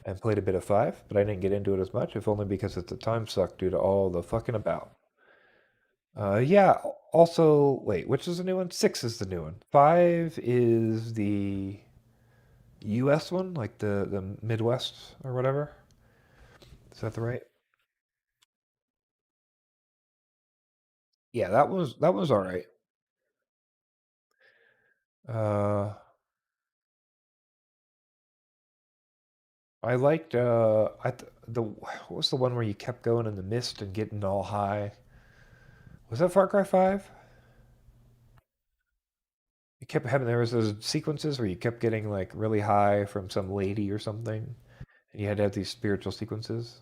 and played a bit of 5, but I didn't get into it as much, if only because at the time sucked due to all the fucking about. Yeah, also, wait, which is the new one? 6 is the new one. 5 is the US one, like the Midwest or whatever. Is that the right? Yeah, that was all right. Uh, I liked the what was the one where you kept going in the mist and getting all high? Was that Far Cry 5? It kept having there was those sequences where you kept getting like really high from some lady or something, and you had to have these spiritual sequences.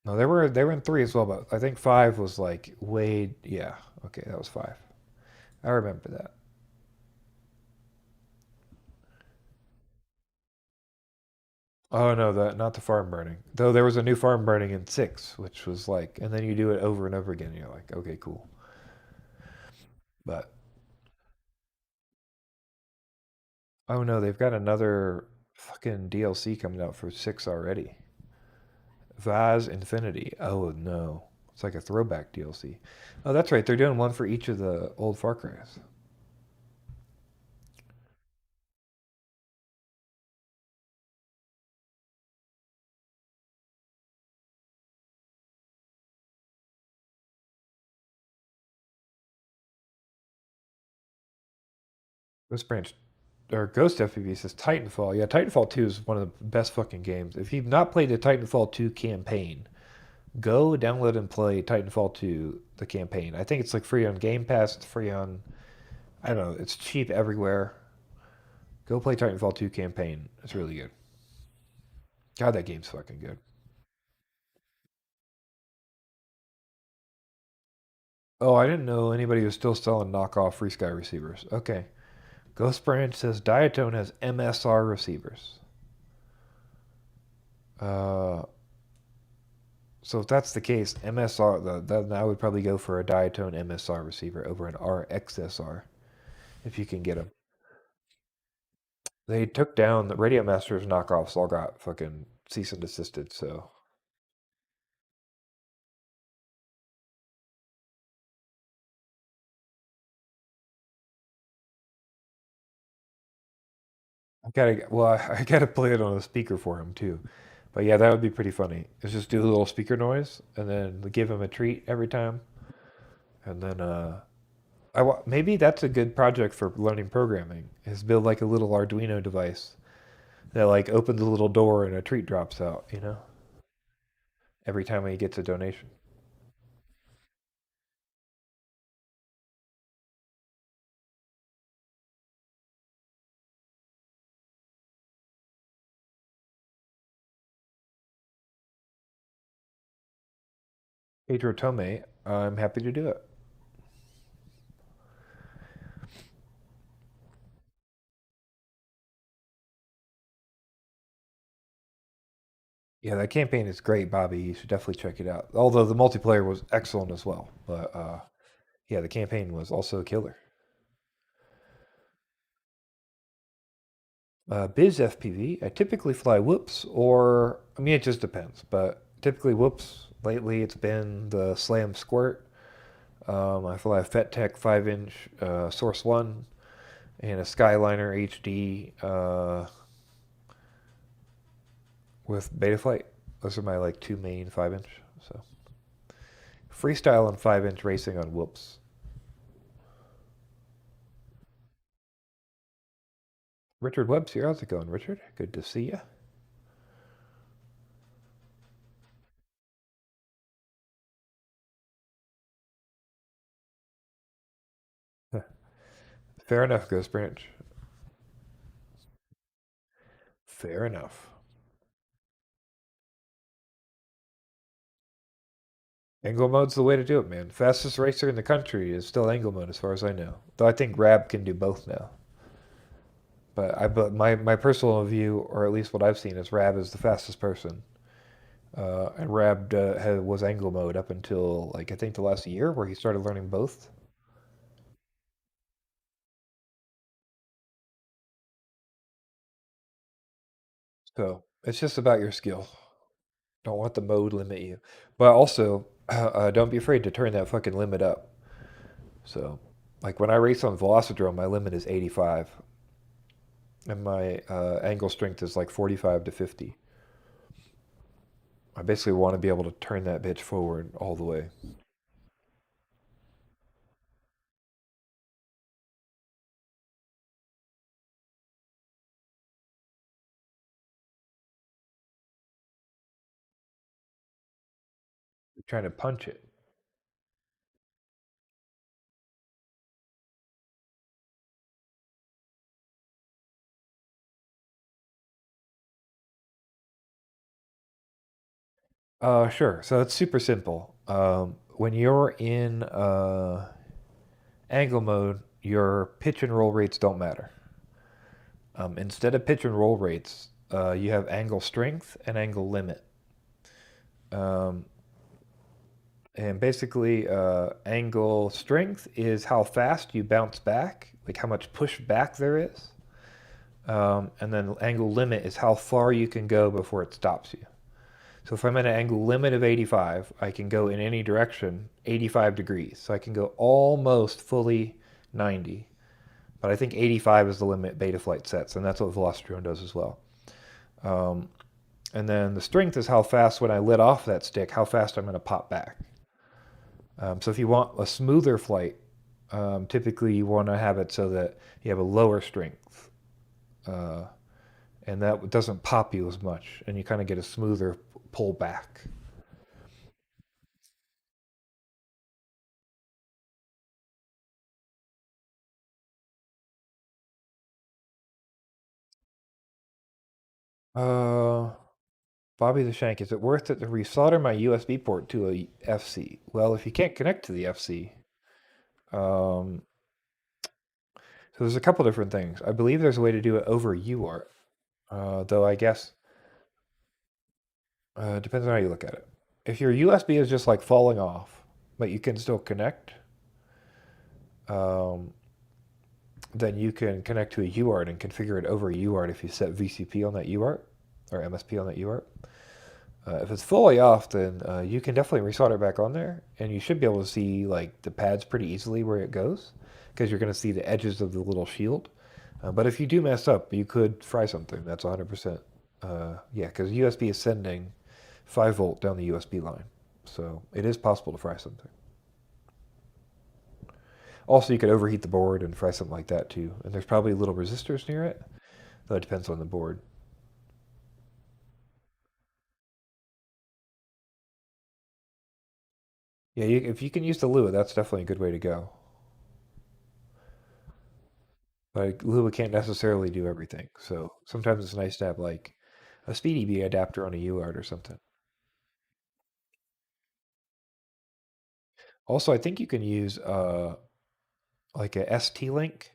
No, they were in 3 as well, but I think 5 was like way yeah. Okay, that was 5. I remember that. Oh no, that not the farm burning. Though there was a new farm burning in 6, which was like, and then you do it over and over again. And you're like, okay, cool. But oh no, they've got another fucking DLC coming out for 6 already. Vaz Infinity. Oh no. It's like a throwback DLC. Oh, that's right. They're doing one for each of the old Far Cry's. Ghost Branch or Ghost FPV says Titanfall. Yeah, Titanfall 2 is one of the best fucking games. If you've not played the Titanfall 2 campaign, Go download and play Titanfall 2, the campaign. I think it's like free on Game Pass. It's free on, I don't know, it's cheap everywhere. Go play Titanfall 2 campaign. It's really good. God, that game's fucking good. Oh, I didn't know anybody was still selling knockoff Free Sky receivers. Okay. Ghost Branch says Diatone has MSR receivers. Uh, so if that's the case, MSR, then I would probably go for a Diatone MSR receiver over an RXSR if you can get them. They took down the Radio Masters knockoffs, all got fucking cease and desisted. So I gotta play it on a speaker for him too. But yeah, that would be pretty funny. Is just do a little speaker noise and then give him a treat every time, and then maybe that's a good project for learning programming. Is build like a little Arduino device that like opens a little door and a treat drops out. Every time he gets a donation. Pedro Tome, I'm happy to do it. Yeah, that campaign is great, Bobby. You should definitely check it out. Although the multiplayer was excellent as well, but yeah, the campaign was also a killer. Biz FPV, I typically fly whoops, or I mean, it just depends, but typically whoops. Lately, it's been the Slam Squirt. I fly a FetTech 5-inch Source 1 and a Skyliner HD with Betaflight. Those are my like two main 5-inch. So freestyle and 5-inch racing on whoops. Richard Webb's here. How's it going, Richard? Good to see you. Fair enough, Ghost Branch. Fair enough. Angle mode's the way to do it, man. Fastest racer in the country is still angle mode, as far as I know. Though I think Rab can do both now. But my personal view, or at least what I've seen, is Rab is the fastest person. And Rab was angle mode up until like I think the last year, where he started learning both. So it's just about your skill. Don't let the mode limit you. But also, don't be afraid to turn that fucking limit up. So, like when I race on Velocidrome, my limit is 85, and my angle strength is like 45 to 50. I basically want to be able to turn that bitch forward all the way. Trying to punch it. Sure. So it's super simple. When you're in angle mode, your pitch and roll rates don't matter. Instead of pitch and roll rates, you have angle strength and angle limit. Um, and basically, angle strength is how fast you bounce back, like how much push back there is. And then angle limit is how far you can go before it stops you. So if I'm at an angle limit of 85, I can go in any direction 85 degrees. So I can go almost fully 90. But I think 85 is the limit Betaflight sets, and that's what Velocidrone does as well. Um, and then the strength is how fast, when I let off that stick, how fast I'm going to pop back. So if you want a smoother flight, typically you want to have it so that you have a lower strength. Uh, and that doesn't pop you as much, and you kind of get a smoother pull back. Bobby the Shank, is it worth it to resolder my USB port to a FC? Well, if you can't connect to the FC, um, so there's a couple different things. I believe there's a way to do it over UART, though I guess depends on how you look at it. If your USB is just like falling off, but you can still connect, um, then you can connect to a UART and configure it over a UART if you set VCP on that UART or MSP on that UART. If it's fully off, then you can definitely resolder it back on there, and you should be able to see like the pads pretty easily where it goes, because you're going to see the edges of the little shield. But if you do mess up, you could fry something. That's 100%. Yeah, because USB is sending 5 volt down the USB line, so it is possible to fry something. Also, you could overheat the board and fry something like that too. And there's probably little resistors near it, though it depends on the board. Yeah, if you can use the Lua, that's definitely a good way to go. Like Lua can't necessarily do everything, so sometimes it's nice to have like a SpeedyB adapter on a UART or something. Also, I think you can use like a ST-Link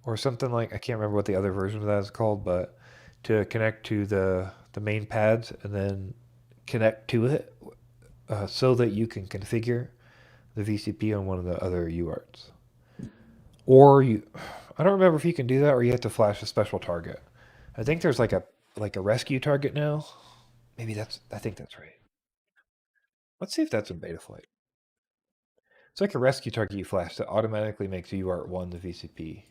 or something like, I can't remember what the other version of that is called, but to connect to the main pads and then connect to it so that you can configure the VCP on one of the other UARTs. Or you, I don't remember if you can do that or you have to flash a special target. I think there's like a rescue target now. Maybe I think that's right. Let's see if that's in beta flight. It's like a rescue target you flash that automatically makes UART1 the VCP.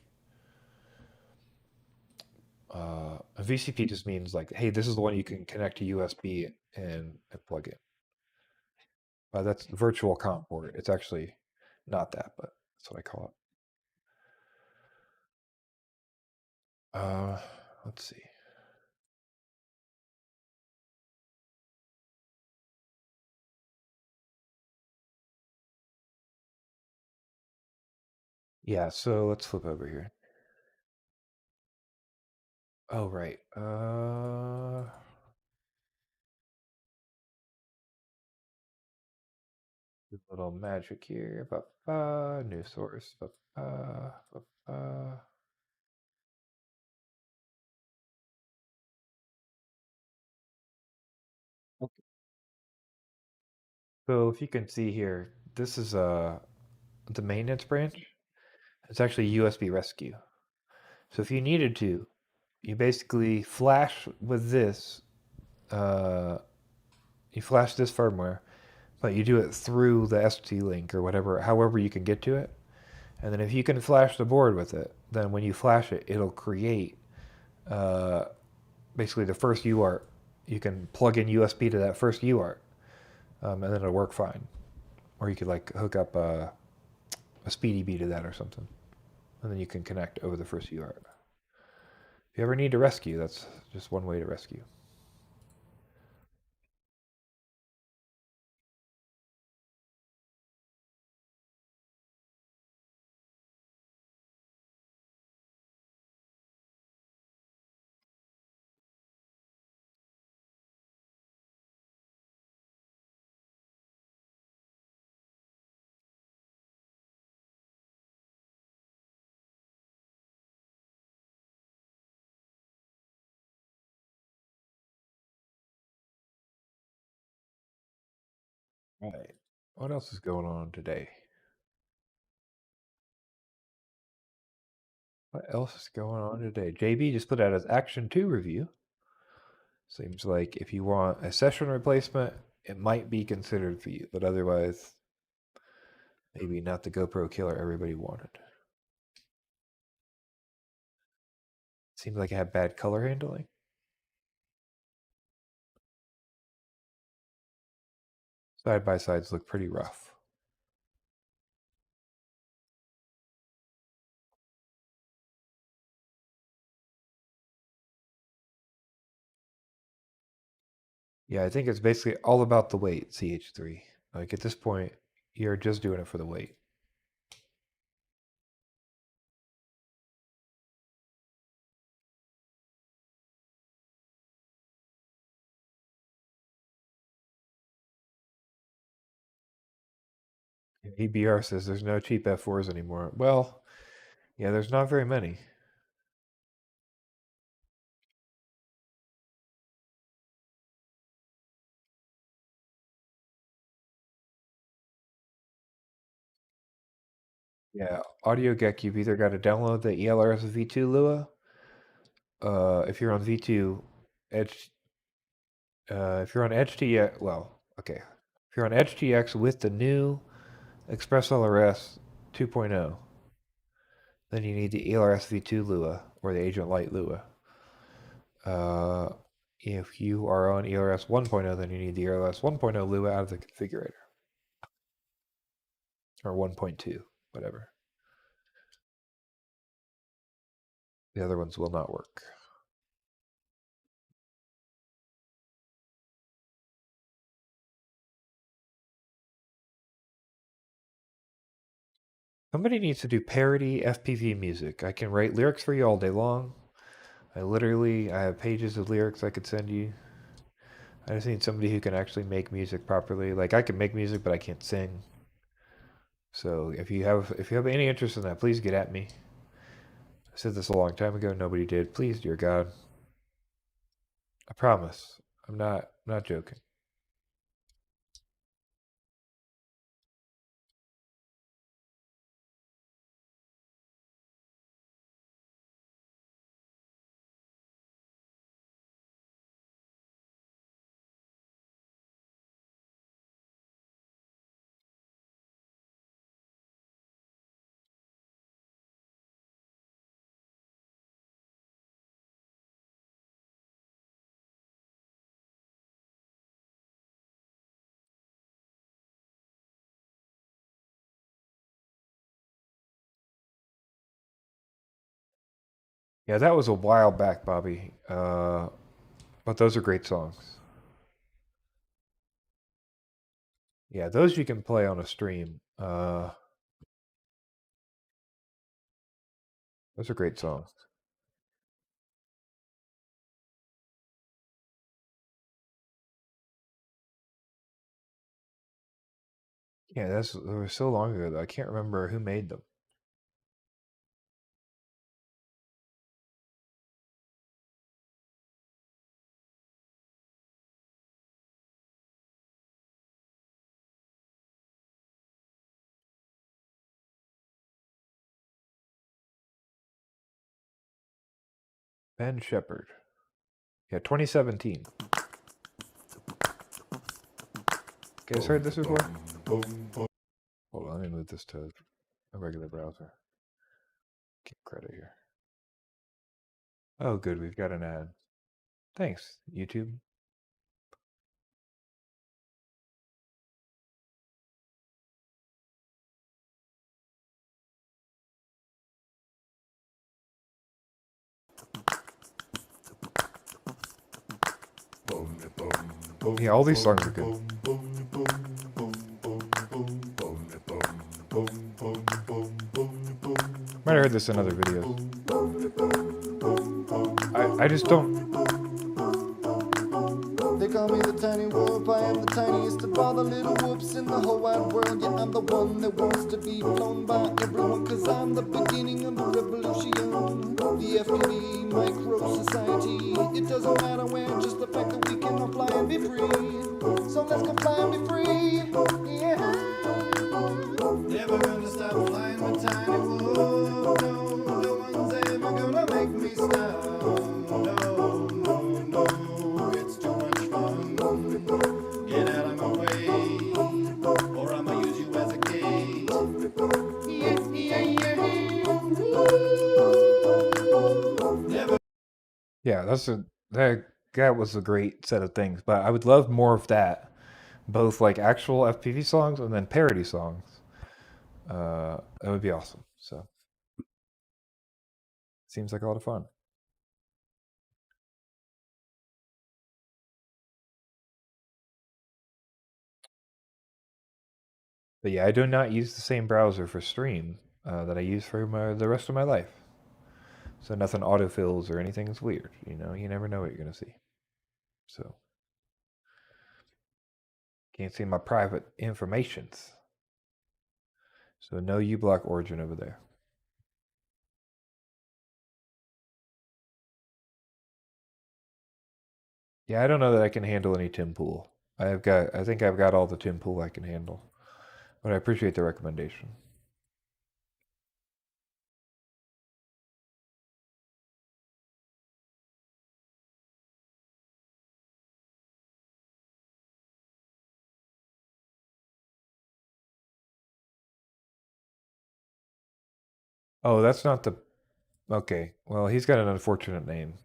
A VCP just means like, hey, this is the one you can connect to USB and plug in. That's virtual comp port. It's actually not that, but that's what I call it. Let's see. Yeah, so let's flip over here. Oh, right. Little magic here. New source. Okay. So if you can see here, this is the maintenance branch. It's actually USB rescue. So if you needed to, you basically flash with this. Uh, you flash this firmware, but you do it through the ST-Link or whatever, however you can get to it. And then if you can flash the board with it, then when you flash it, it'll create uh, basically the first UART. You can plug in USB to that first UART, and then it'll work fine. Or you could like hook up a SpeedyB to that or something, and then you can connect over the first UART. If you ever need to rescue, that's just one way to rescue. All right. What else is going on today? What else is going on today? JB just put out his Action 2 review. Seems like if you want a session replacement, it might be considered for you, but otherwise, maybe not the GoPro killer everybody wanted. Seems like it had bad color handling. Side by sides look pretty rough. Yeah, I think it's basically all about the weight, CH3. Like at this point, you're just doing it for the weight. EBR says there's no cheap F4s anymore. Well, yeah, there's not very many. Yeah, Audio Gek, you've either got to download the ELRS V2 Lua. If you're on V2, Edge, if you're on EdgeTX, well, okay. If you're on EdgeTX with the new ExpressLRS 2.0, then you need the ELRS V2 Lua or the Agent Light Lua. If you are on ELRS 1.0, then you need the ELRS 1.0 Lua out of the configurator. Or 1.2, whatever. The other ones will not work. Somebody needs to do parody FPV music. I can write lyrics for you all day long. I have pages of lyrics I could send you. I just need somebody who can actually make music properly. Like I can make music, but I can't sing. So if you have any interest in that, please get at me. I said this a long time ago. Nobody did. Please, dear God. I promise. I'm not joking. Yeah, that was a while back, Bobby. But those are great songs. Yeah, those you can play on a stream. Those are great songs. Yeah, that was so long ago though. I can't remember who made them. Ben Shepherd. Yeah, 2017. You guys heard this before? Hold on, let me move this to a regular browser. Get credit here. Oh, good, we've got an ad. Thanks, YouTube. Yeah, all these songs are good. Might have heard this in other videos. I just don't. They call me the tiny whoop, I am the tiniest of all the little whoops in the whole wide world. Yeah, I'm the one that wants to be flown by everyone, cause I'm the beginning of the revolution. The FPV micro society. It doesn't matter where, just the fact that we can all fly and be free. So let's go fly and be free. Yeah. Never gonna stop flying with tiny whoop. No, no one's ever gonna make me stop. Yeah, that was a great set of things. But I would love more of that, both like actual FPV songs and then parody songs. That would be awesome. So seems like a lot of fun. But yeah, I do not use the same browser for stream that I use for the rest of my life. So nothing autofills or anything's weird. You know, you never know what you're gonna see. So can't see my private informations. So no U-block origin over there. Yeah, I don't know that I can handle any Tim Pool. I think I've got all the Tim Pool I can handle. But I appreciate the recommendation. Oh, that's not the... Okay, well, he's got an unfortunate name.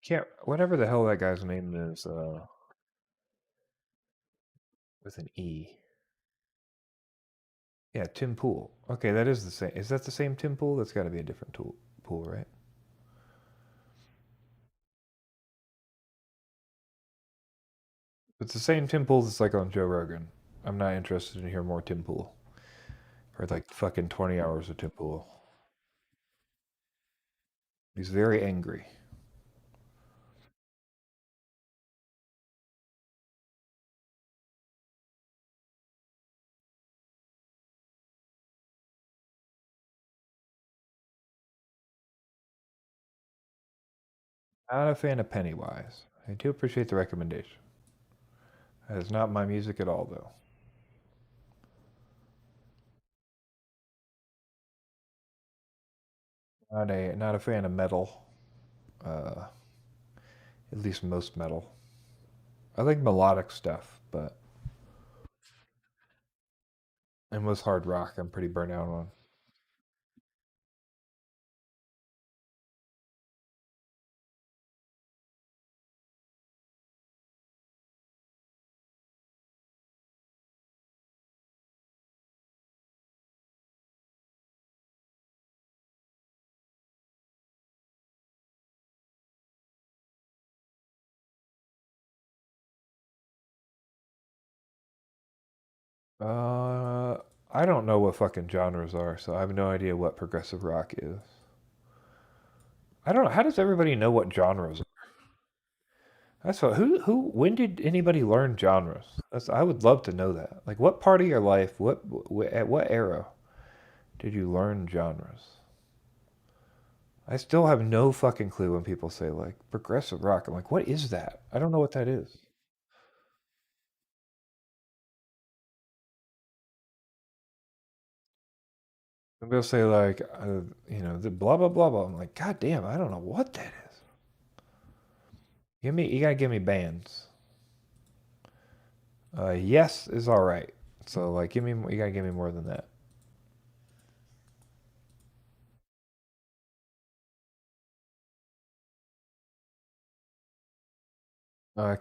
Can't... Whatever the hell that guy's name is, with an E. Yeah, Tim Pool. Okay, that is the same. Is that the same Tim Pool? That's got to be a different pool, right? If it's the same Tim Pool that's like on Joe Rogan. I'm not interested in hearing more Tim Pool. For like fucking 20 hours of Tim Pool. He's very angry. Not a fan of Pennywise. I do appreciate the recommendation. That is not my music at all, though. Not a fan of metal. Uh, at least most metal. I like melodic stuff, but and most hard rock I'm pretty burnt out on. Uh, I don't know what fucking genres are, so I have no idea what progressive rock is. I don't know. How does everybody know what genres are? That's what, when did anybody learn genres? I would love to know that. Like, what part of your life, at what era did you learn genres? I still have no fucking clue when people say, like, progressive rock. I'm like, what is that? I don't know what that is. And they'll say, like, the blah, blah, blah, blah. I'm like, God damn, I don't know what that is. You gotta give me bands. Yes is all right. So like, you gotta give me more than that.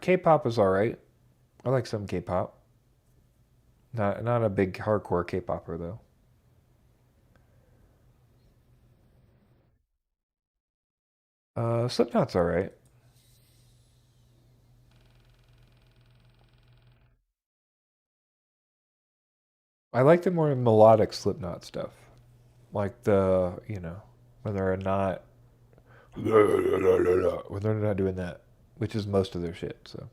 K-pop is all right. I like some K-pop. Not a big hardcore K-popper though. Slipknot's all right. I like the more melodic Slipknot stuff, like when they're not when they're not doing that, which is most of their shit. So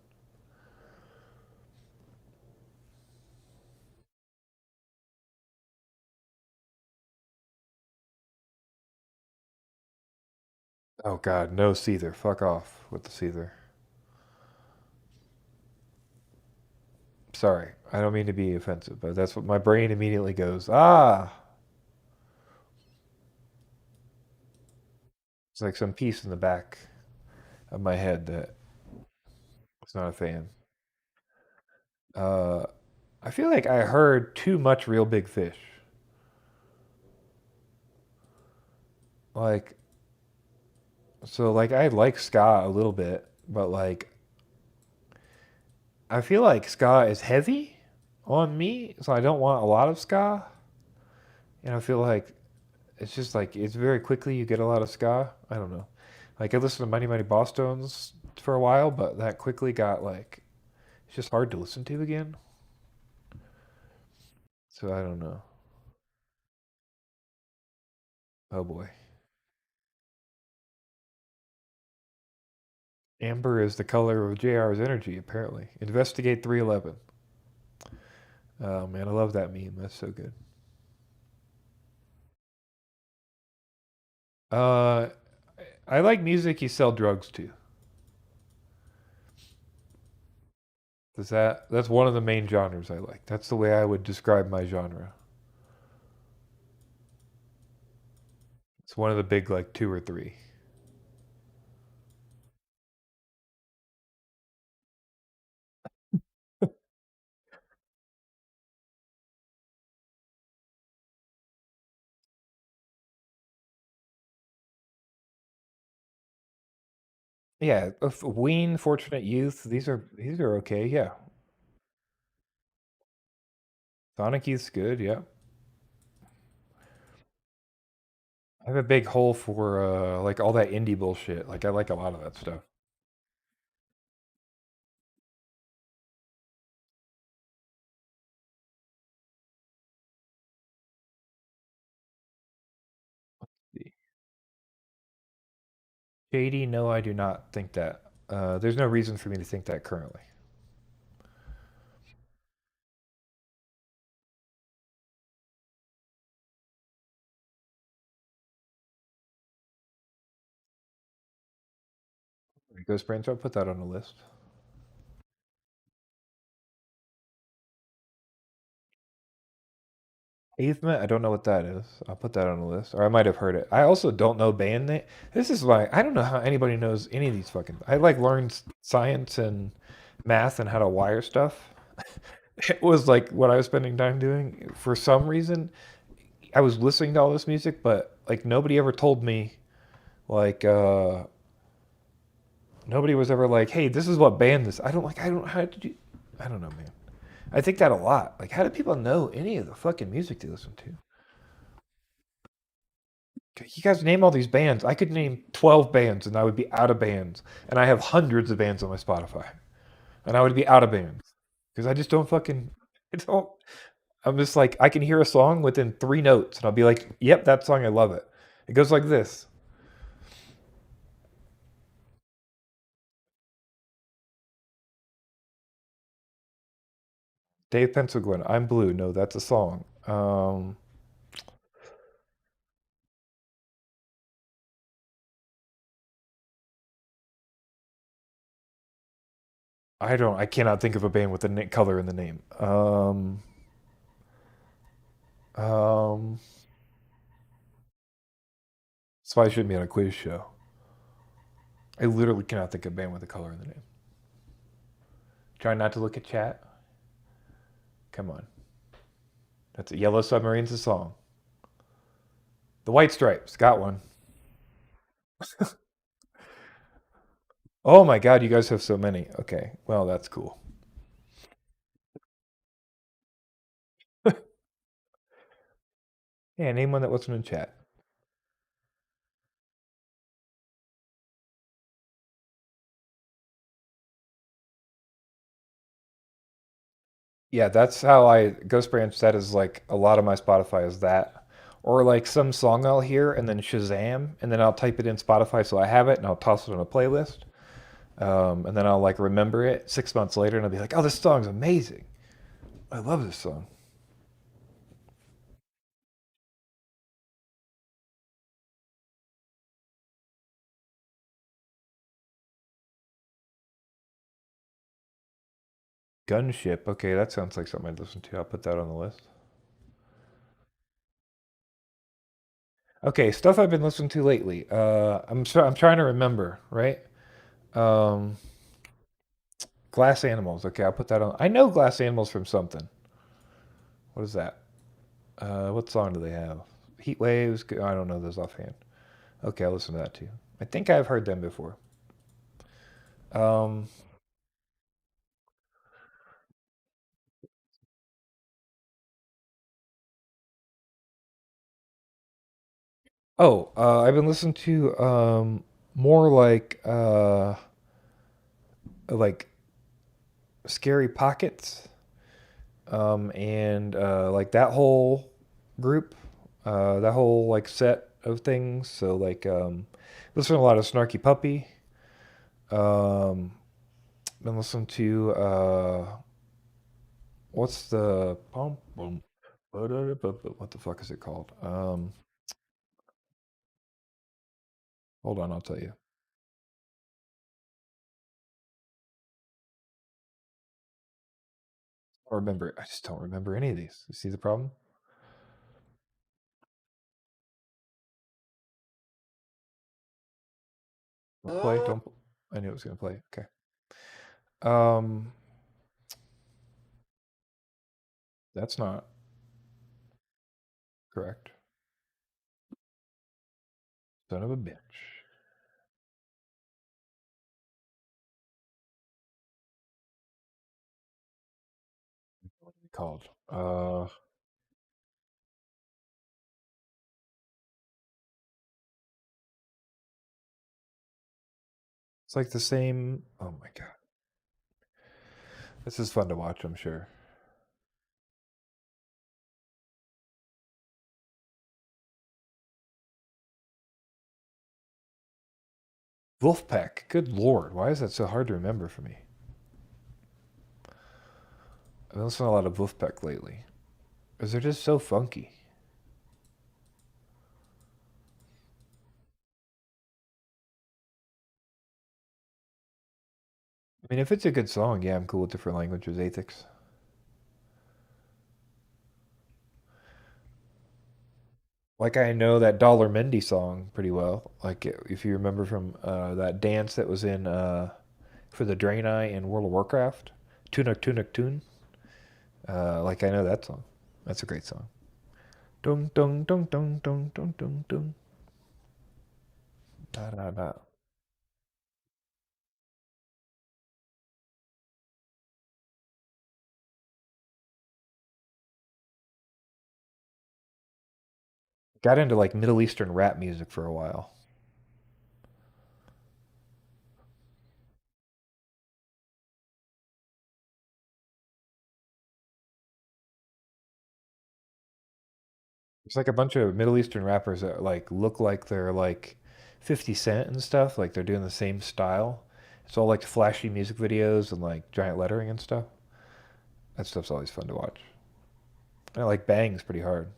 Oh God, no Seether. Fuck off with the Seether. Sorry, I don't mean to be offensive, but that's what my brain immediately goes. Ah, it's like some piece in the back of my head that was not a fan. Uh, I feel like I heard too much Real Big Fish. Like, so like I like ska a little bit, but like I feel like ska is heavy on me, so I don't want a lot of ska. And I feel like it's just like it's very quickly you get a lot of ska. I don't know. Like I listened to Mighty Mighty Boss Tones for a while, but that quickly got like it's just hard to listen to again. So I don't know. Oh boy. Amber is the color of JR's energy, apparently. Investigate 311. Oh man, I love that meme. That's so good. Uh, I like music you sell drugs to. That's one of the main genres I like. That's the way I would describe my genre. It's one of the big like two or three. Yeah, Ween, Fortunate Youth. These are okay. Yeah, Sonic Youth's good. Yeah, I have a big hole for like all that indie bullshit. Like I like a lot of that stuff. Shady? No, I do not think that. There's no reason for me to think that currently. Ghost Brains, I'll put that on the list. Pavement, I don't know what that is. I'll put that on the list, or I might have heard it. I also don't know band name. This is why I don't know how anybody knows any of these fucking. I like learned science and math and how to wire stuff. It was like what I was spending time doing. For some reason, I was listening to all this music, but like nobody ever told me like nobody was ever like, "Hey, this is what band this." I don't like. I don't how did you? I don't know, man. I think that a lot. Like, how do people know any of the fucking music they listen to? You guys name all these bands. I could name 12 bands and I would be out of bands. And I have hundreds of bands on my Spotify. And I would be out of bands. Because I just don't fucking. I don't. I'm just like, I can hear a song within 3 notes and I'll be like, yep, that song, I love it. It goes like this. Dave Pencil, I'm Blue. No, that's a song. I cannot think of a band with a color in the name. Um, that's why I shouldn't be on a quiz show. I literally cannot think of a band with a color in the name. Try not to look at chat. Come on. That's a Yellow Submarine's a song. The White Stripes, got one. Oh my god, you guys have so many. Okay, well, that's cool. Yeah, name one that wasn't in chat. Yeah, that's how Ghost Branch, that is like a lot of my Spotify is that. Or like some song I'll hear and then Shazam, and then I'll type it in Spotify so I have it and I'll toss it on a playlist. And then I'll like remember it 6 months later and I'll be like, oh, this song's amazing. I love this song. Gunship. Okay, that sounds like something I'd listen to. I'll put that on the list. Okay, stuff I've been listening to lately. I'm trying to remember, right? Um, Glass Animals. Okay, I'll put that on. I know Glass Animals from something. What is that? What song do they have? Heat Waves. I don't know those offhand. Okay, I'll listen to that too. I think I've heard them before. Um, I've been listening to more like Scary Pockets, and like that whole group, that whole like set of things. So like listen to a lot of Snarky Puppy. Um, been listening to what's the what the fuck is it called? Hold on, I'll tell you. I don't remember. I just don't remember any of these. You see the problem? Don't play. Don't. I knew it was gonna play. Okay. Um, that's not correct. Son of a bitch. What are they called? It's like the same. Oh my god, this is fun to watch. I'm sure. Wolfpack. Good lord, why is that so hard to remember for me? I've been listening to a lot of Wolfpack lately. Because they're just so funky. I mean, if it's a good song, yeah, I'm cool with different languages, ethics. Like I know that Dollar Mendy song pretty well. Like if you remember from that dance that was in for the Draenei in World of Warcraft, Tunic Tunic Tune. Like I know that song. That's a great song. Dum dum dum dum dum dum dum dum. Da da da. Got into like Middle Eastern rap music for a while. It's like a bunch of Middle Eastern rappers that like look like they're like 50 Cent and stuff. Like they're doing the same style. It's all like flashy music videos and like giant lettering and stuff. That stuff's always fun to watch. And like bangs pretty hard.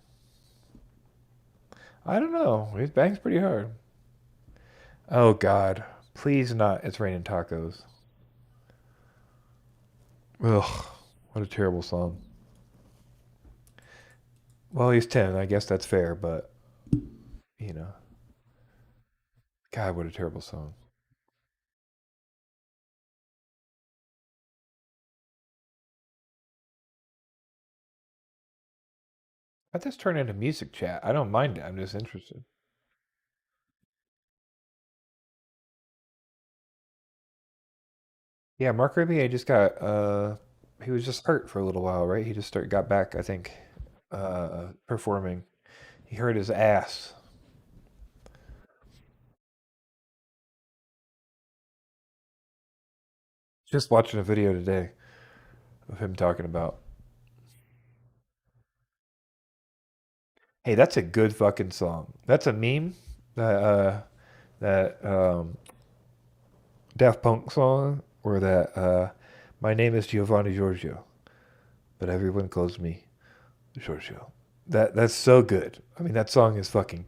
I don't know. It bangs pretty hard. Oh God. Please not. It's raining tacos. Ugh. What a terrible song. Well, he's 10. I guess that's fair, but you know. God, what a terrible song. Let this turn into music chat. I don't mind it. I'm just interested. Yeah, Mark Ruby, I just got he was just hurt for a little while, right? He just got back, I think, performing. He hurt his ass. Just watching a video today of him talking about, hey, that's a good fucking song. That's a meme that Daft Punk song or that my name is Giovanni Giorgio, but everyone calls me Giorgio. That's so good. I mean, that song is fucking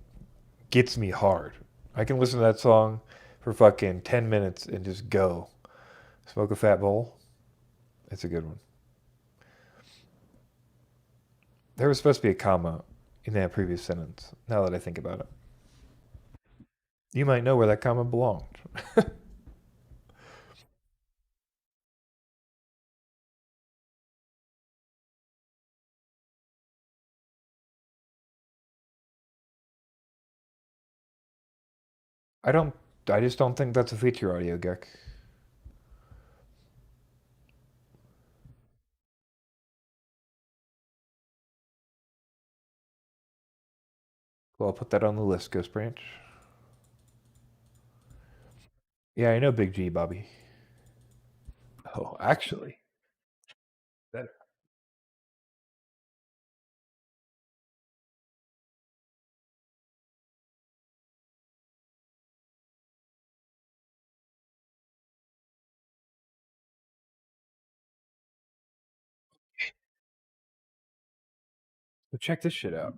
gets me hard. I can listen to that song for fucking 10 minutes and just go. Smoke a fat bowl. It's a good one. There was supposed to be a comma in that previous sentence. Now that I think about it, you might know where that comma belonged. I don't. I just don't think that's a feature audio gec. Well, I'll put that on the list, Ghost Branch. Yeah, I know Big G, Bobby. Oh, actually, that so check this shit out.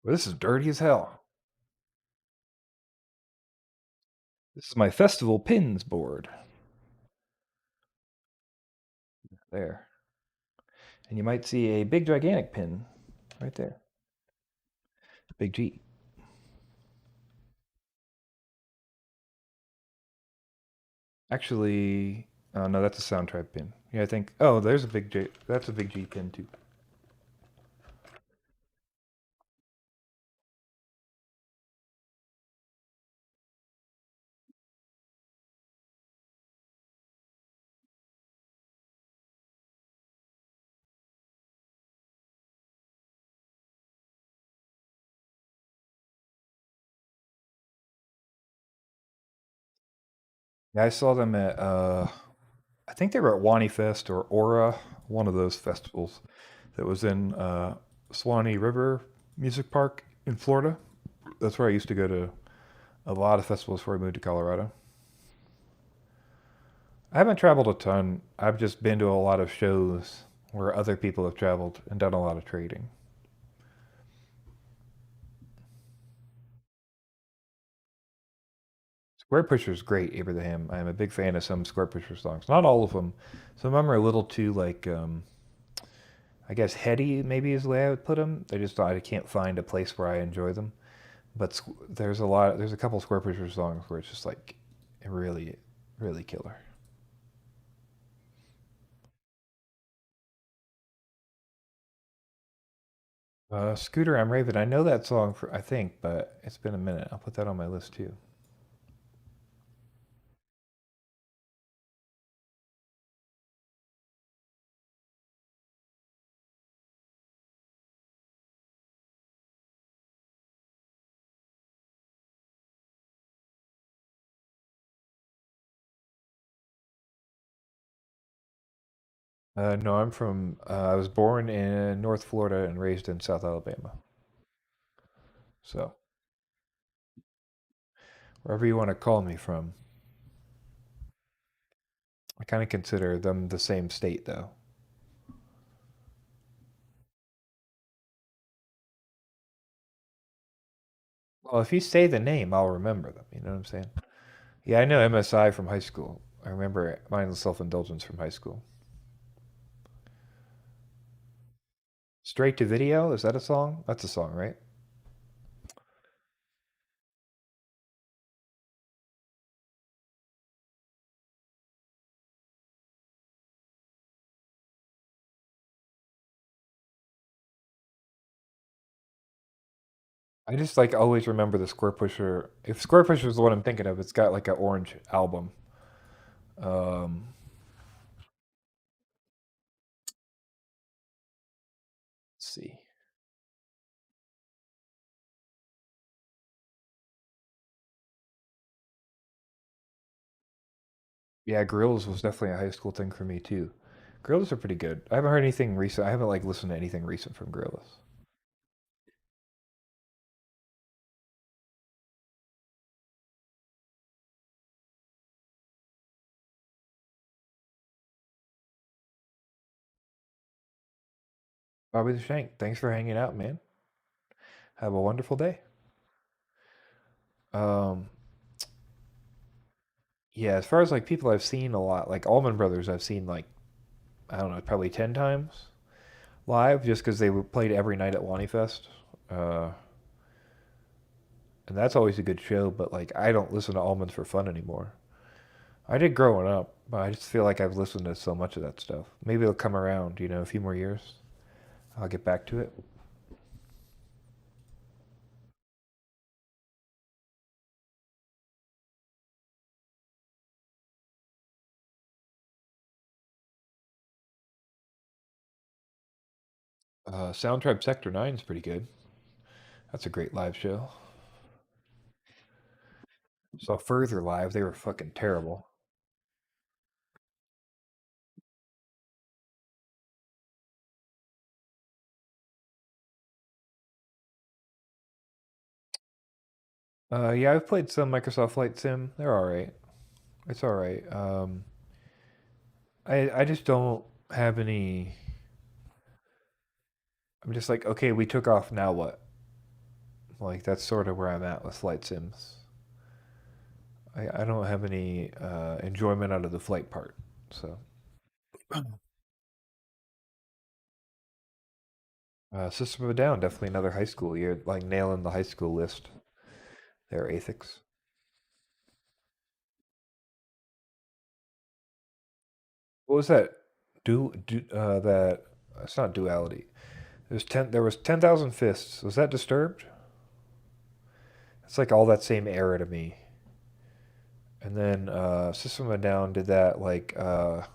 Well, this is dirty as hell. This is my festival pins board. There. And you might see a big gigantic pin right there. Big G. Actually, oh no, that's a soundtrack pin. Yeah, I think. Oh, there's a big J. That's a big G pin too. Yeah, I saw them at. I think they were at Wani Fest or Aura, one of those festivals that was in Swanee River Music Park in Florida. That's where I used to go to a lot of festivals before I moved to Colorado. I haven't traveled a ton. I've just been to a lot of shows where other people have traveled and done a lot of trading. Square Pusher is great, Abraham. I'm a big fan of some Square Pusher songs. Not all of them. Some of them are a little too like, I guess heady. Maybe is the way I would put them. I just I can't find a place where I enjoy them. But there's a lot. There's a couple Square Pusher songs where it's just like really, really killer. Scooter, I'm Raven. I know that song for I think, but it's been a minute. I'll put that on my list too. No, I'm from. I was born in North Florida and raised in South Alabama. So wherever you want to call me from, I kind of consider them the same state, though. Well, if you say the name, I'll remember them. You know what I'm saying? Yeah, I know MSI from high school. I remember mindless self-indulgence from high school. Straight to video, is that a song? That's a song, right? I just like always remember the Square Pusher. If Square Pusher is the one I'm thinking of, it's got like an orange album. Um, let's see. Yeah, Grills was definitely a high school thing for me too. Gorillas are pretty good. I haven't heard anything recent. I haven't like listened to anything recent from Gorillas. Bobby the Shank, thanks for hanging out, man. Have a wonderful day. Um, yeah, as far as like people I've seen a lot, like Allman Brothers, I've seen like I don't know, probably 10 times. live just because they were played every night at Lonnie Fest. Uh, and that's always a good show, but like I don't listen to Almonds for fun anymore. I did growing up, but I just feel like I've listened to so much of that stuff. Maybe it'll come around, a few more years. I'll get back to it. Soundtribe Sector 9 is pretty good. That's a great live show. Saw Further live. They were fucking terrible. Yeah, I've played some Microsoft Flight Sim. They're all right. It's all right. I just don't have any. I'm just like, okay, we took off. Now what? Like that's sort of where I'm at with flight sims. I don't have any enjoyment out of the flight part. So, System of a Down, definitely another high school. You're like nailing the high school list. There, Athix. What was that? That it's not duality. There was 10,000 fists. Was that Disturbed? It's like all that same era to me. And then System of a Down did that like it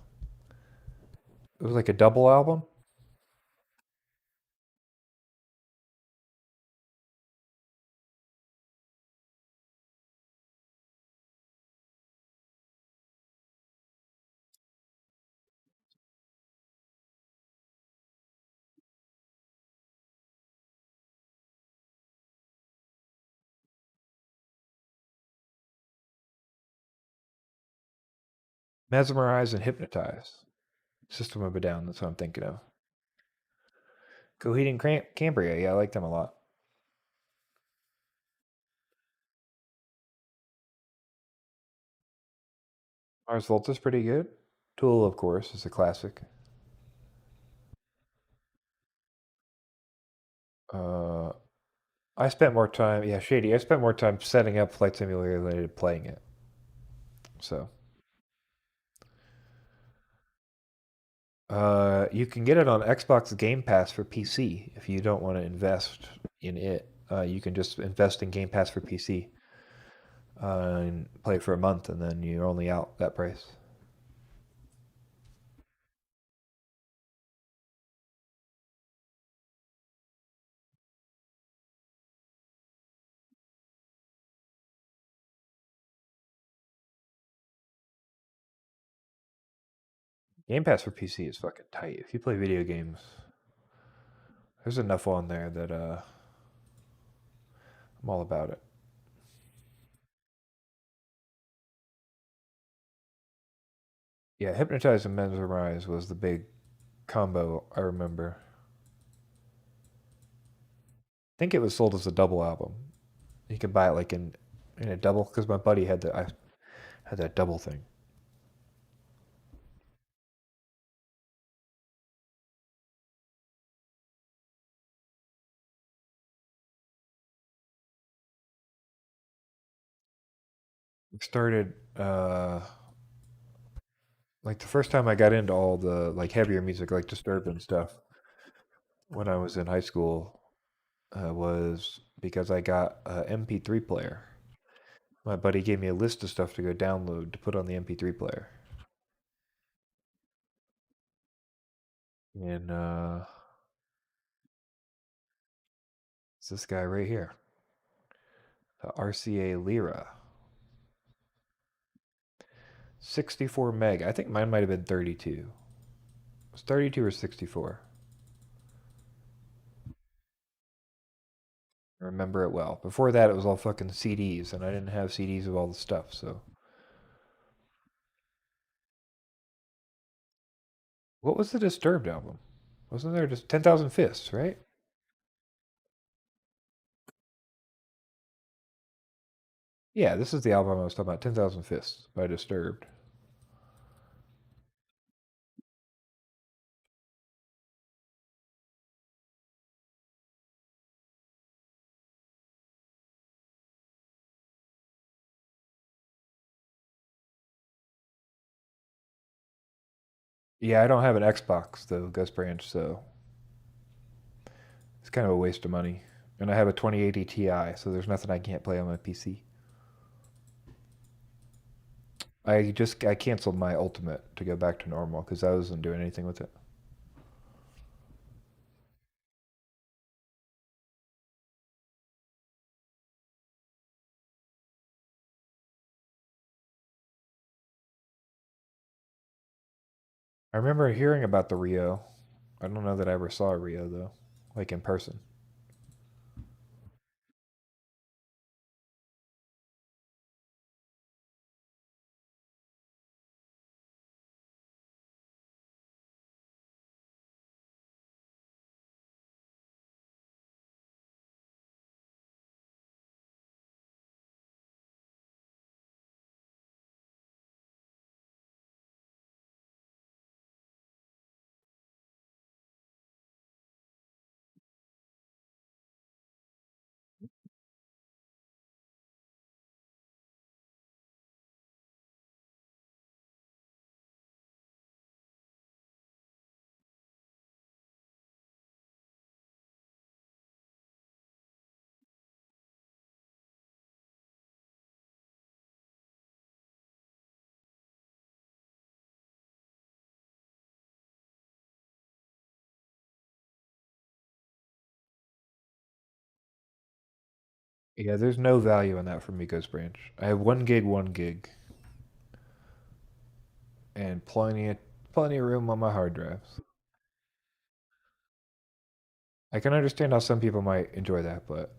was like a double album. Mesmerize and Hypnotize. System of a Down. That's what I'm thinking of. Coheed and Cambria. Yeah, I like them a lot. Mars Volta's pretty good. Tool, of course, is a classic. Uh, I spent more time, yeah, Shady. I spent more time setting up Flight Simulator than I did playing it. So, you can get it on Xbox Game Pass for PC if you don't want to invest in it. You can just invest in Game Pass for PC and play for a month, and then you're only out that price. Game Pass for PC is fucking tight. If you play video games, there's enough on there that I'm all about it. Yeah, Hypnotize and Mesmerize was the big combo I remember. I think it was sold as a double album. You could buy it like in a double because my buddy I had that double thing. It started like the first time I got into all the like heavier music, like Disturbed and stuff, when I was in high school, was because I got a MP3 player. My buddy gave me a list of stuff to go download to put on the MP3 player, and it's this guy right here, the RCA Lyra, 64 meg. I think mine might have been 32. It was 32 or 64. I remember it well. Before that, it was all fucking CDs, and I didn't have CDs of all the stuff. So, what was the Disturbed album? Wasn't there just 10,000 Fists, right? Yeah, this is the album I was talking about, 10,000 Fists by Disturbed. Yeah, I don't have an Xbox though, Ghost Branch, so it's kind of a waste of money. And I have a 2080 Ti, so there's nothing I can't play on my PC. I canceled my Ultimate to go back to normal because I wasn't doing anything with it. I remember hearing about the Rio. I don't know that I ever saw a Rio though, like in person. Yeah, there's no value in that for me, Ghost Branch. I have 1 gig, and plenty of room on my hard drives. I can understand how some people might enjoy that, but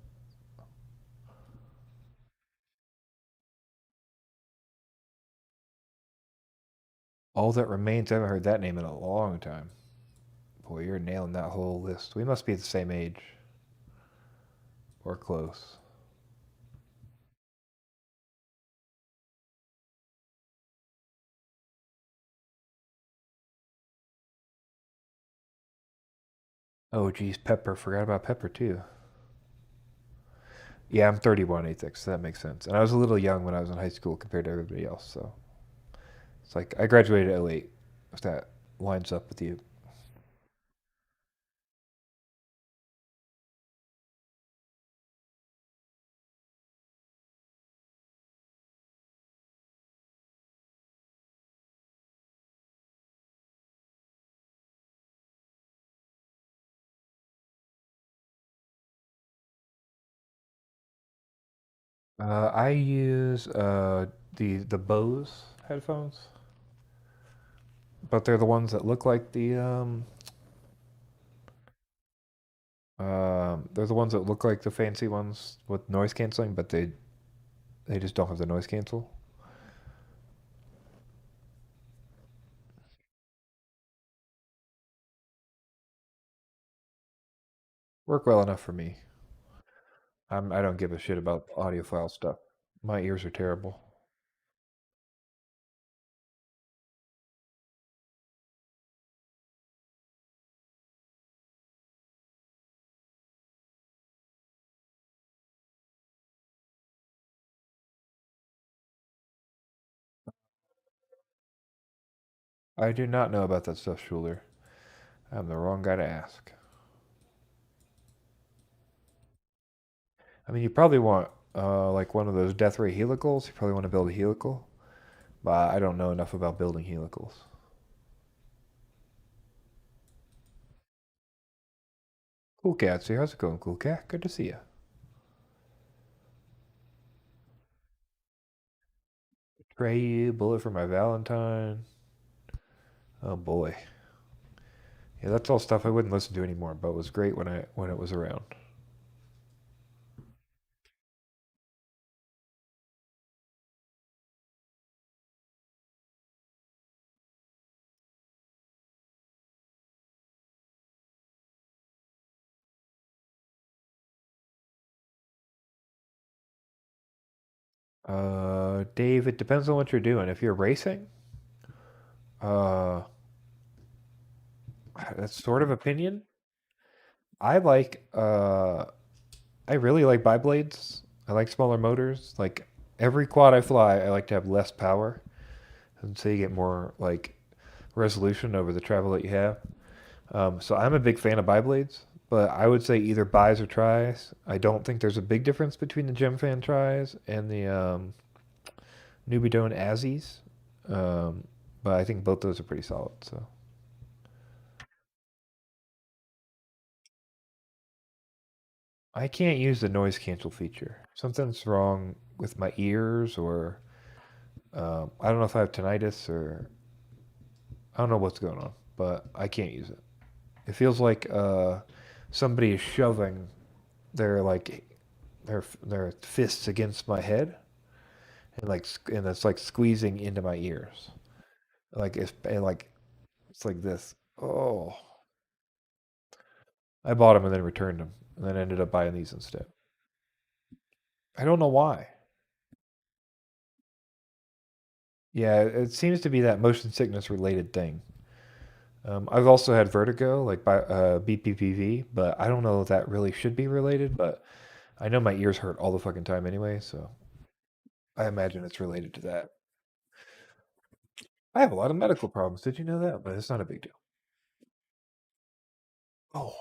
all that remains, I haven't heard that name in a long time. Boy, you're nailing that whole list. We must be the same age or close. Oh, geez, Pepper. Forgot about Pepper too. Yeah, I'm 31, Athex, so that makes sense. And I was a little young when I was in high school compared to everybody else, so it's like I graduated at 08. If that lines up with you. I use the Bose headphones, but they're the ones that look like they're the ones that look like the fancy ones with noise canceling, but they just don't have the noise cancel. Work well enough for me. I don't give a shit about audiophile stuff. My ears are terrible. I do not know about that stuff, Schuler. I'm the wrong guy to ask. I mean, you probably want like one of those death ray helicals. You probably want to build a helical, but I don't know enough about building helicals. Cool cat, see how's it going, cool cat? Good to see you. Betray you, bullet for my Valentine. Oh boy, yeah, that's all stuff I wouldn't listen to anymore, but was great when it was around. Dave, it depends on what you're doing. If you're racing, uh, that's sort of opinion. I like I really like biblades. I like smaller motors. Like every quad I fly, I like to have less power, and so you get more like resolution over the travel that you have. So I'm a big fan of bi-blades, but I would say either buys or tries. I don't think there's a big difference between the Gemfan tries and the Nubidone Azzies. Um, but I think both those are pretty solid. So I can't use the noise cancel feature. Something's wrong with my ears, or I don't know if I have tinnitus, or I don't know what's going on, but I can't use it. It feels like somebody is shoving their their fists against my head, and and it's like squeezing into my ears. It's like this. Oh, I bought them and then returned them, and then ended up buying these instead. I don't know why. Yeah, it seems to be that motion sickness related thing. I've also had vertigo, like by BPPV, but I don't know if that really should be related. But I know my ears hurt all the fucking time anyway, so I imagine it's related to that. I have a lot of medical problems. Did you know that? But it's not a big deal. Oh,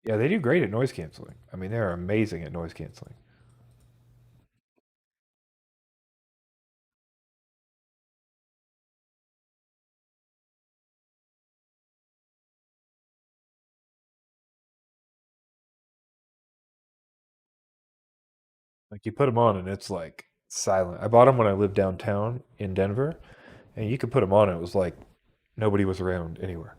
yeah, they do great at noise canceling. I mean, they're amazing at noise canceling. Like you put them on and it's like silent. I bought them when I lived downtown in Denver, and you could put them on. And it was like nobody was around anywhere.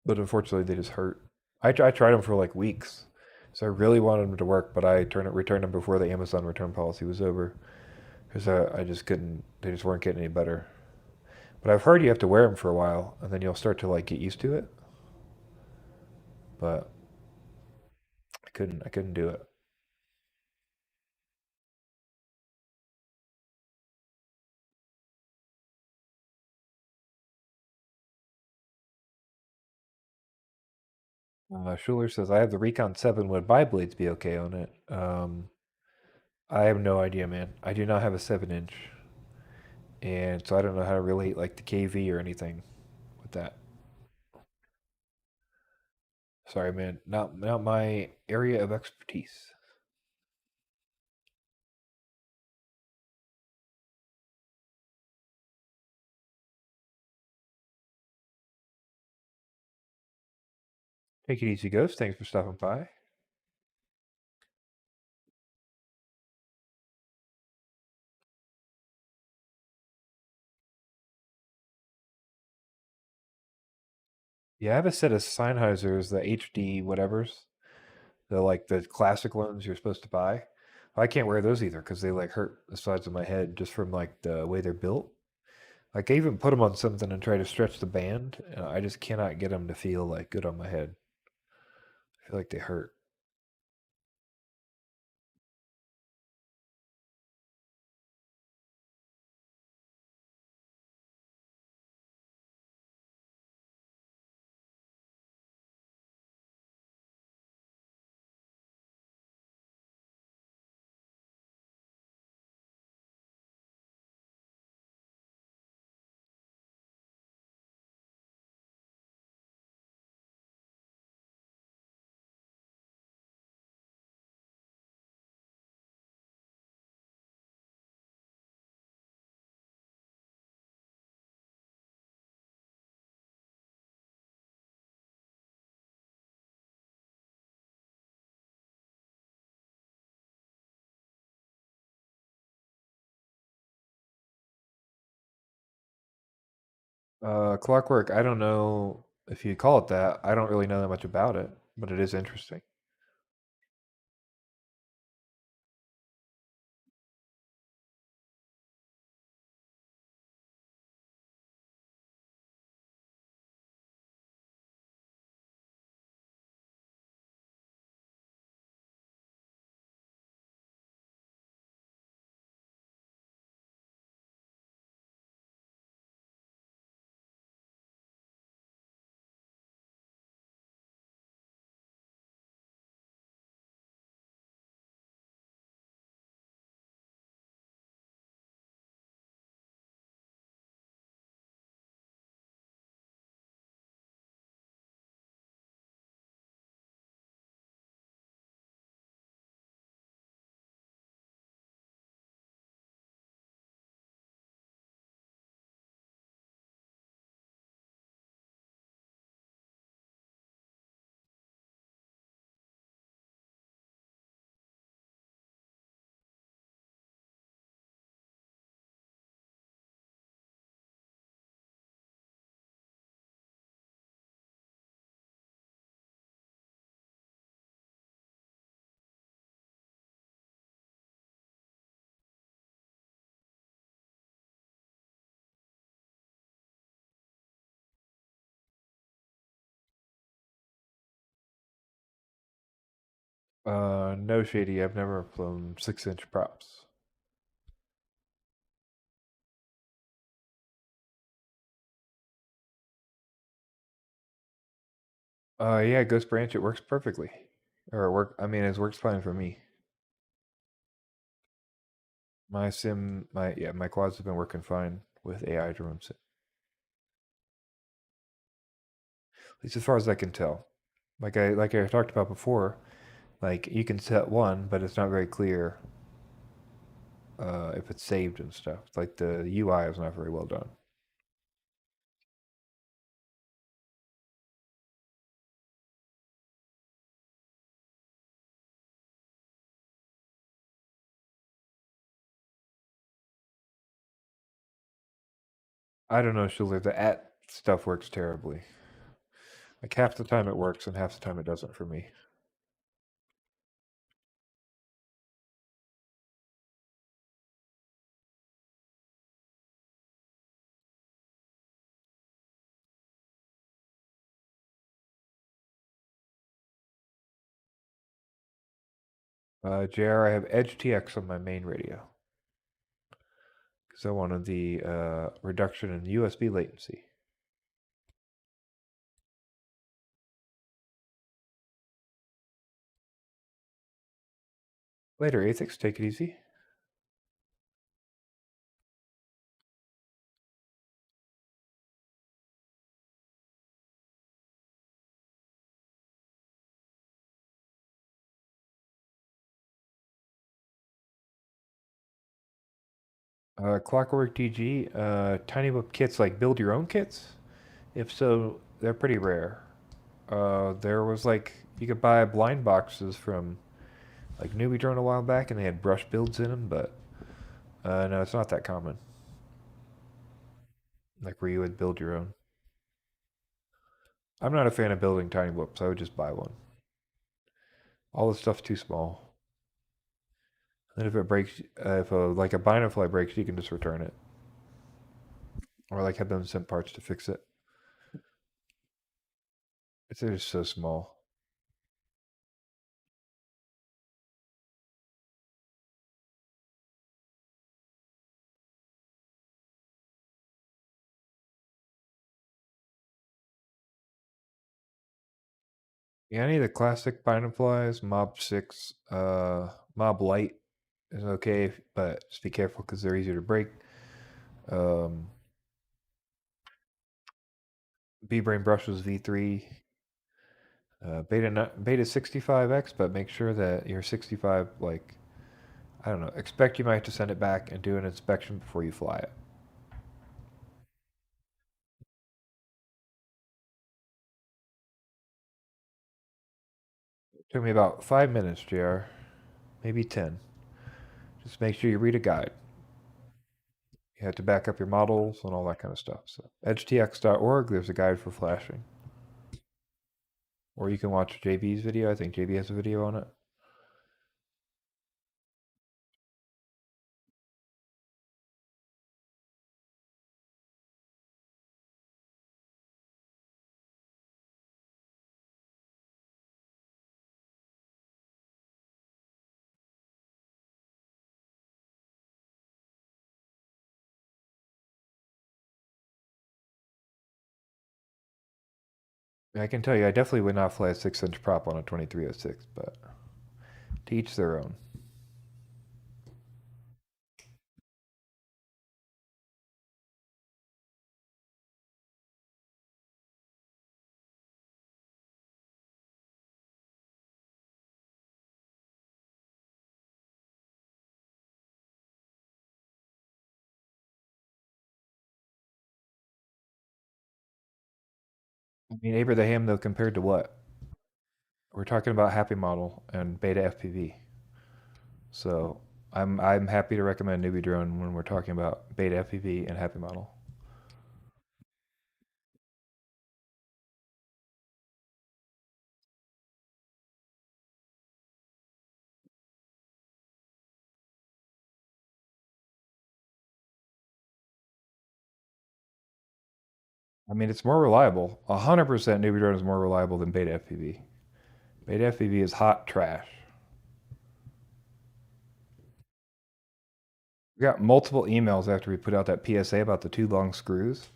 But unfortunately, they just hurt. I tried them for like weeks, so I really wanted them to work, but returned them before the Amazon return policy was over because I just couldn't. They just weren't getting any better. But I've heard you have to wear them for a while, and then you'll start to like get used to it. But I couldn't do it. Schuler says I have the Recon 7. Would bi-blades be okay on it? I have no idea, man. I do not have a 7 inch, and so I don't know how to relate like the KV or anything with that. Sorry, man. Not my area of expertise. Take it easy, Ghost. Thanks for stopping by. Yeah, I have a set of Sennheisers, the HD whatevers, the classic ones you're supposed to buy. I can't wear those either because they like hurt the sides of my head just from like the way they're built. Like I even put them on something and try to stretch the band, and I just cannot get them to feel like good on my head. I feel like they hurt. Clockwork, I don't know if you call it that. I don't really know that much about it, but it is interesting. No, Shady. I've never flown 6-inch props. Yeah, Ghost Branch, it works perfectly. Or it works fine for me. My quads have been working fine with AI drones. At least as far as I can tell. Like I talked about before, like you can set one, but it's not very clear if it's saved and stuff. It's like the UI is not very well done. I don't know, Schuler. The at stuff works terribly. Like half the time it works and half the time it doesn't for me. JR, I have EdgeTX on my main radio because I wanted the reduction in USB latency. Later, Athix, take it easy. Clockwork DG, tiny whip kits like build your own kits? If so, they're pretty rare. There was like, you could buy blind boxes from like Newbie Drone a while back and they had brush builds in them, but no, it's not that common. Like where you would build your own. I'm not a fan of building tiny whips, I would just buy one. All the stuff's too small. And if it breaks, if like a Binofly breaks, you can just return it. Or like have them send parts to fix it. It's just so small. Yeah, any of the classic Binoflies, Mob 6, Mob Light is okay, but just be careful because they're easier to break. Um, B-Brain Brushes V3, Beta 65X, but make sure that your 65, like, I don't know, expect you might have to send it back and do an inspection before you fly it. It took me about 5 minutes, JR, maybe 10. Just make sure you read a guide. You have to back up your models and all that kind of stuff. So, edgetx.org, there's a guide for flashing. Or you can watch JB's video. I think JB has a video on it. I can tell you, I definitely would not fly a 6-inch prop on a 2306, but to each their own. I mean, Abraham, though, compared to what? We're talking about Happy Model and Beta FPV. So I'm happy to recommend Newbie Drone when we're talking about Beta FPV and Happy Model. I mean, it's more reliable. 100% Newbie Drone is more reliable than Beta FPV. Beta FPV is hot trash. We got multiple emails after we put out that PSA about the two long screws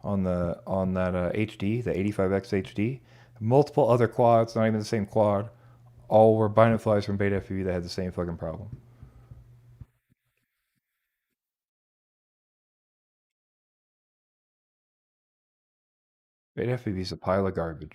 on that HD, the 85X HD. Multiple other quads, not even the same quad, all were bind flies from Beta FPV that had the same fucking problem. Beta FPV is a pile of garbage.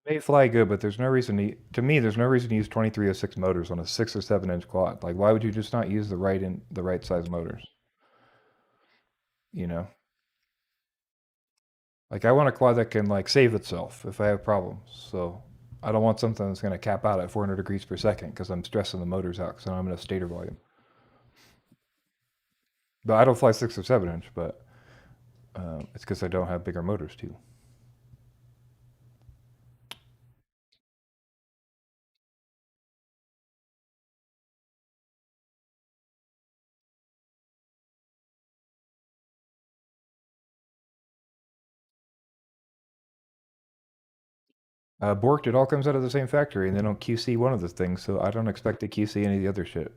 They fly good, but there's no reason to me. There's no reason to use 2306 motors on a 6 or 7 inch quad. Like, why would you just not use the right size motors? You know, like I want a quad that can like save itself if I have problems. So I don't want something that's going to cap out at 400 degrees per second because I'm stressing the motors out because I don't have enough stator volume. But I don't fly 6 or 7 inch, but it's because I don't have bigger motors too. Borked, it all comes out of the same factory, and they don't QC one of the things, so I don't expect to QC any of the other shit.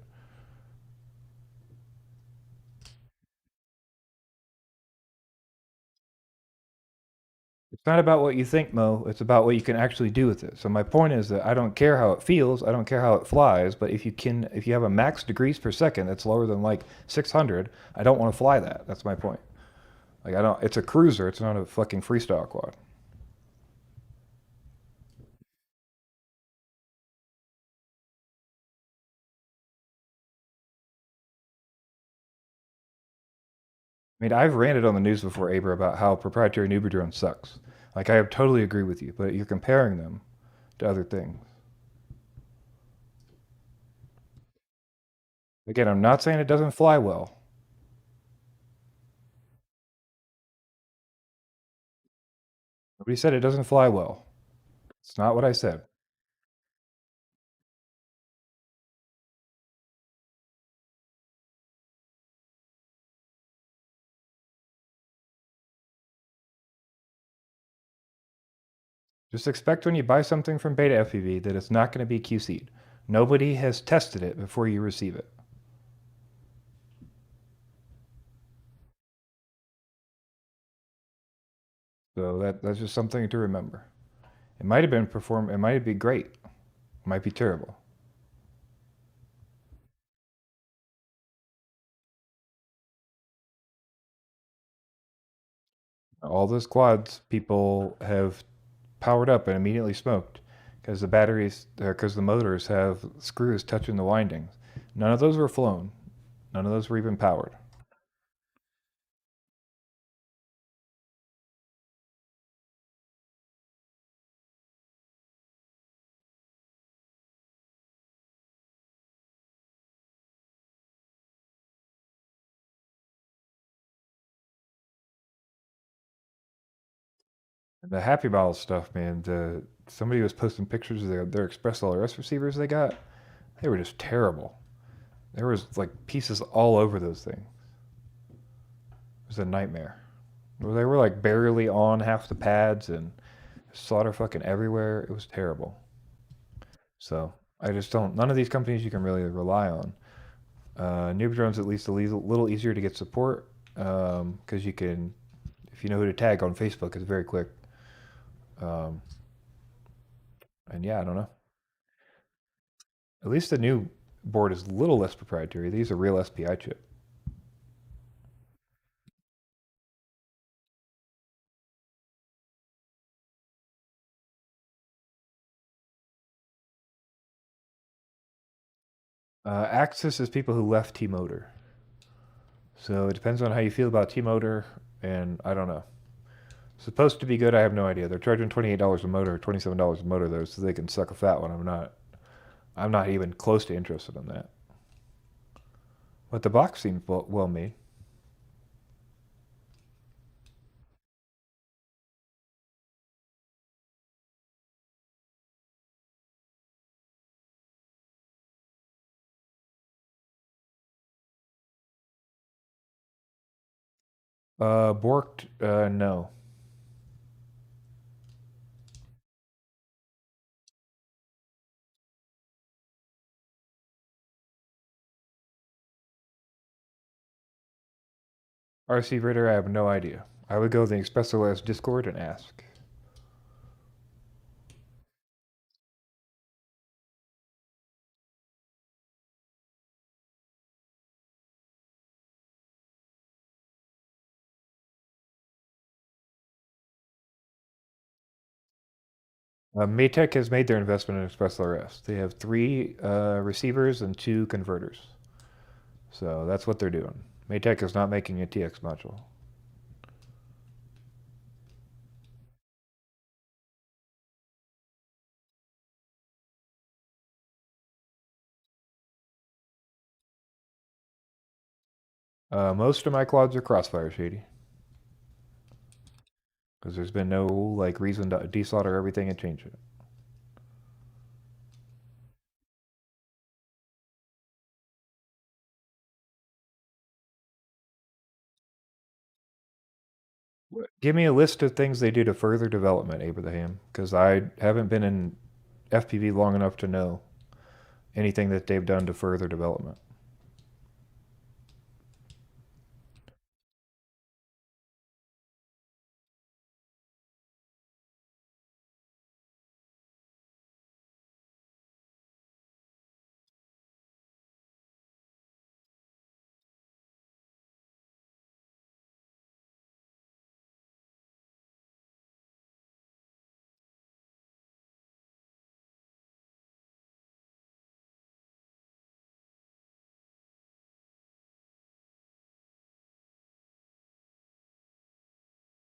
It's not about what you think, Mo. It's about what you can actually do with it. So my point is that I don't care how it feels, I don't care how it flies, but if you have a max degrees per second that's lower than like 600, I don't want to fly that. That's my point. Like I don't. It's a cruiser. It's not a fucking freestyle quad. I mean, I've ranted on the news before, Aber, about how proprietary Nuber drone sucks. Like I totally agree with you, but you're comparing them to other things. Again, I'm not saying it doesn't fly well. Nobody said it doesn't fly well. It's not what I said. Just expect when you buy something from Beta FPV that it's not going to be QC'd. Nobody has tested it before you receive it. So that's just something to remember. It might have been perform. It might be great. It might be terrible. All those quads people have powered up and immediately smoked because the batteries, because the motors have screws touching the windings. None of those were flown. None of those were even powered. And the Happy Bottle stuff, man. Somebody was posting pictures of their ExpressLRS receivers they got. They were just terrible. There was like pieces all over those things. It was a nightmare. They were like barely on half the pads and solder fucking everywhere. It was terrible. So I just don't. None of these companies you can really rely on. Noob Drone's at least a little easier to get support because you can, if you know who to tag on Facebook, it's very quick. Um, and yeah, I don't know. At least the new board is a little less proprietary. These are real SPI chip. Axis is people who left T-Motor. So it depends on how you feel about T-Motor, and I don't know. Supposed to be good, I have no idea. They're charging $28 a motor, $27 a motor though, so they can suck a fat one. I'm not even close to interested in that. But the box seems well made. Borked, no. RC Ritter, I have no idea. I would go to the ExpressLRS Discord and ask. Maytech has made their investment in ExpressLRS. They have 3 receivers and 2 converters. So that's what they're doing. Maytech is not making a TX module. Most of my quads are Crossfire Shady. Because there's been no like reason to desolder everything and change it. Give me a list of things they do to further development, Abraham, because I haven't been in FPV long enough to know anything that they've done to further development.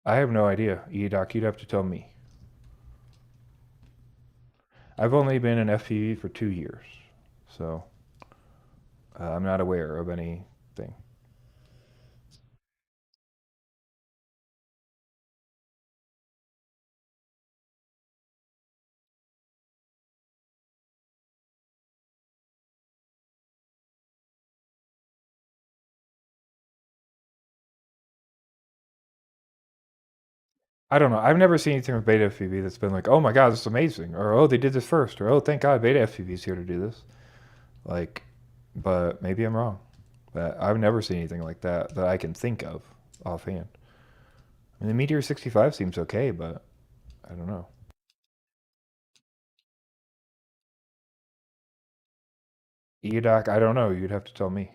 I have no idea. Edoc, you'd have to tell me. I've only been in FPV for 2 years, so I'm not aware of anything. I don't know. I've never seen anything with beta FPV that's been like, oh my god, this is amazing, or oh they did this first, or oh thank God beta FPV is here to do this. Like, but maybe I'm wrong. But I've never seen anything like that that I can think of offhand. I mean, the Meteor 65 seems okay, but I don't know. Edoc, I don't know. You'd have to tell me.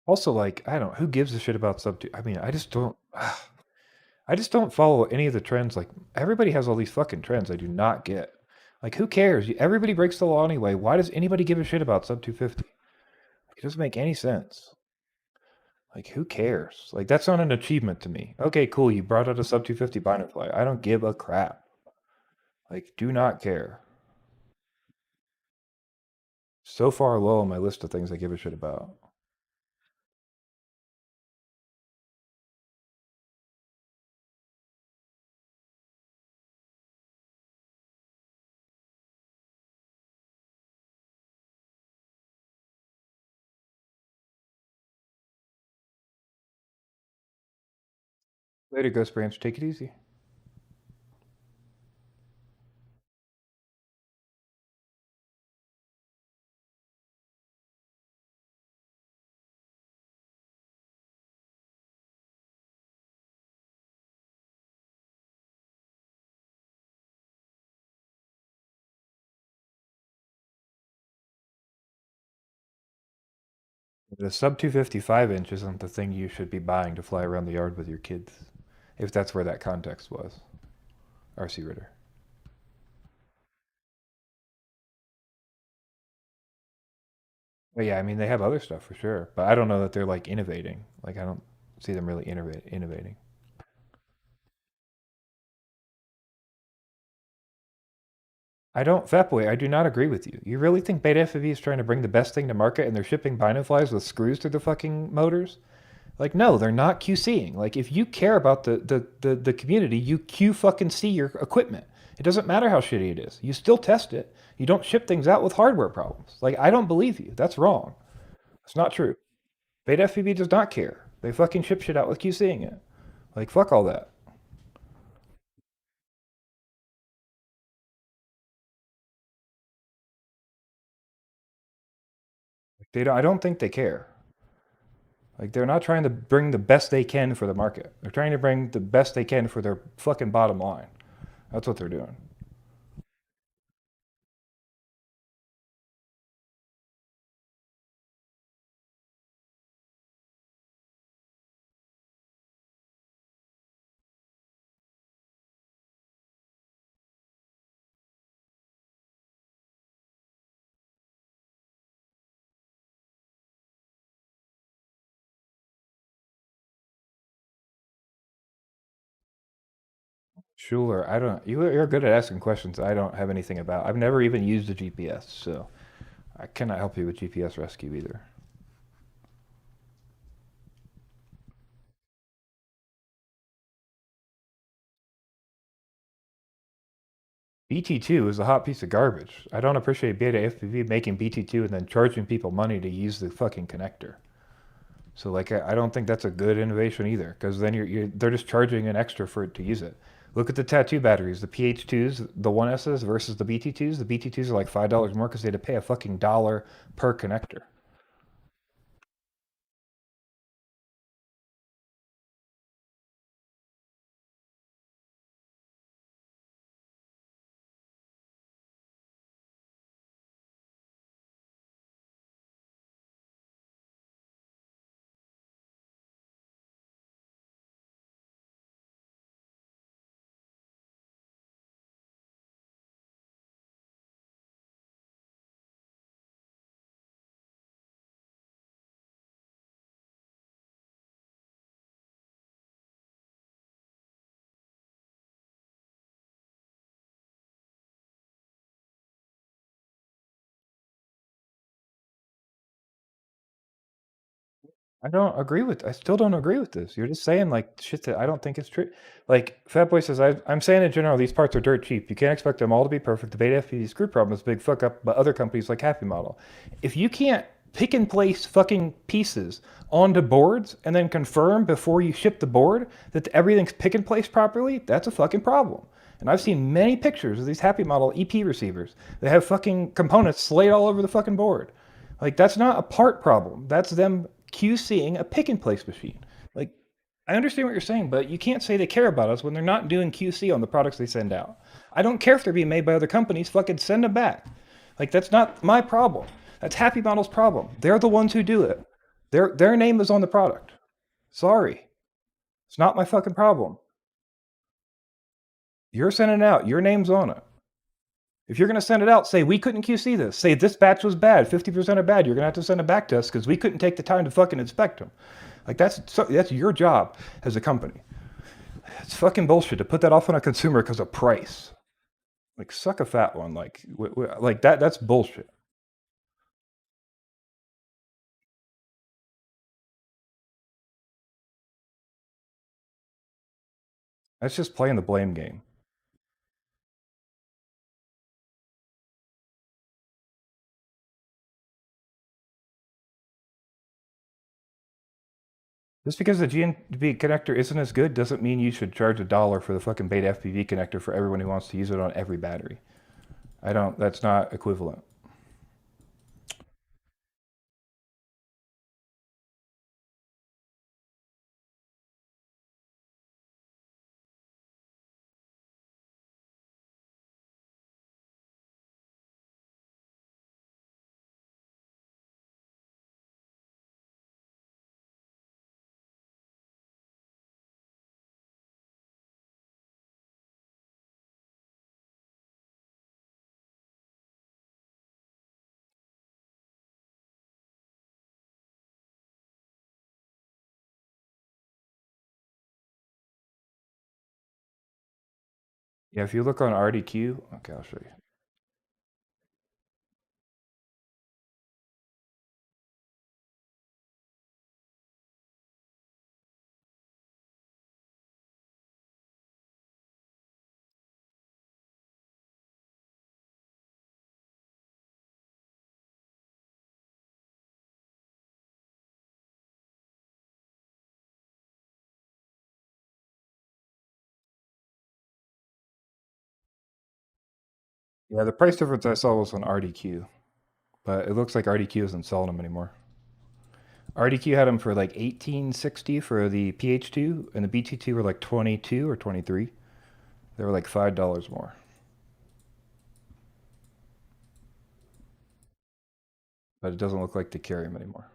Also, like, I don't. Who gives a shit about sub two? I mean, I just don't. I just don't follow any of the trends. Like, everybody has all these fucking trends I do not get. Like, who cares? Everybody breaks the law anyway. Why does anybody give a shit about sub 250? It doesn't make any sense. Like, who cares? Like, that's not an achievement to me. Okay, cool. You brought out a sub 250 binder fly. I don't give a crap. Like, do not care. So far low on my list of things I give a shit about. Later, Ghost Branch. Take it easy. The sub 255 inch isn't the thing you should be buying to fly around the yard with your kids, if that's where that context was. RC Ritter. But yeah, I mean, they have other stuff for sure, but I don't know that they're like innovating. Like, I don't see them really innovating. I don't, Fatboy, I do not agree with you. You really think Beta FPV is trying to bring the best thing to market and they're shipping binoflies with screws through the fucking motors? Like, no, they're not QCing. Like, if you care about the community, you Q fucking see your equipment. It doesn't matter how shitty it is. You still test it. You don't ship things out with hardware problems. Like, I don't believe you. That's wrong. It's not true. Beta FPV does not care. They fucking ship shit out with QCing it. Like, fuck all that. They don't, I don't think they care. Like, they're not trying to bring the best they can for the market. They're trying to bring the best they can for their fucking bottom line. That's what they're doing. Schuler, I don't. You're good at asking questions I don't have anything about. I've never even used a GPS, so I cannot help you with GPS rescue either. BT2 is a hot piece of garbage. I don't appreciate Beta FPV making BT2 and then charging people money to use the fucking connector. So like I don't think that's a good innovation either, because then they're just charging an extra for it to use it. Look at the tattoo batteries, the PH2s, the 1Ss versus the BT2s. The BT2s are like $5 more because they had to pay a fucking dollar per connector. I still don't agree with this. You're just saying like shit that I don't think is true. Like Fatboy says, I'm saying in general, these parts are dirt cheap. You can't expect them all to be perfect. The Beta FPV screw problem is a big fuck up, but other companies like Happy Model. If you can't pick and place fucking pieces onto boards and then confirm before you ship the board that everything's pick and placed properly, that's a fucking problem. And I've seen many pictures of these Happy Model EP receivers that have fucking components slayed all over the fucking board. Like that's not a part problem. That's them QCing a pick and place machine. Like I understand what you're saying, but you can't say they care about us when they're not doing QC on the products they send out. I don't care if they're being made by other companies. Fucking send them back. Like that's not my problem. That's Happy Model's problem. They're the ones who do it. Their name is on the product. Sorry, it's not my fucking problem. You're sending it out. Your name's on it. If you're going to send it out, say we couldn't QC this. Say this batch was bad, 50% are bad. You're going to have to send it back to us because we couldn't take the time to fucking inspect them. Like that's your job as a company. It's fucking bullshit to put that off on a consumer because of price. Like suck a fat one. Like that. That's bullshit. That's just playing the blame game. Just because the GNB connector isn't as good doesn't mean you should charge $1 for the fucking Beta FPV connector for everyone who wants to use it on every battery. I don't. That's not equivalent. Yeah, if you look on RDQ, okay, I'll show you. Yeah, the price difference I saw was on RDQ, but it looks like RDQ isn't selling them anymore. RDQ had them for like 1860 for the PH2, and the BT2 were like 22 or 23. They were like $5 more. But it doesn't look like they carry them anymore.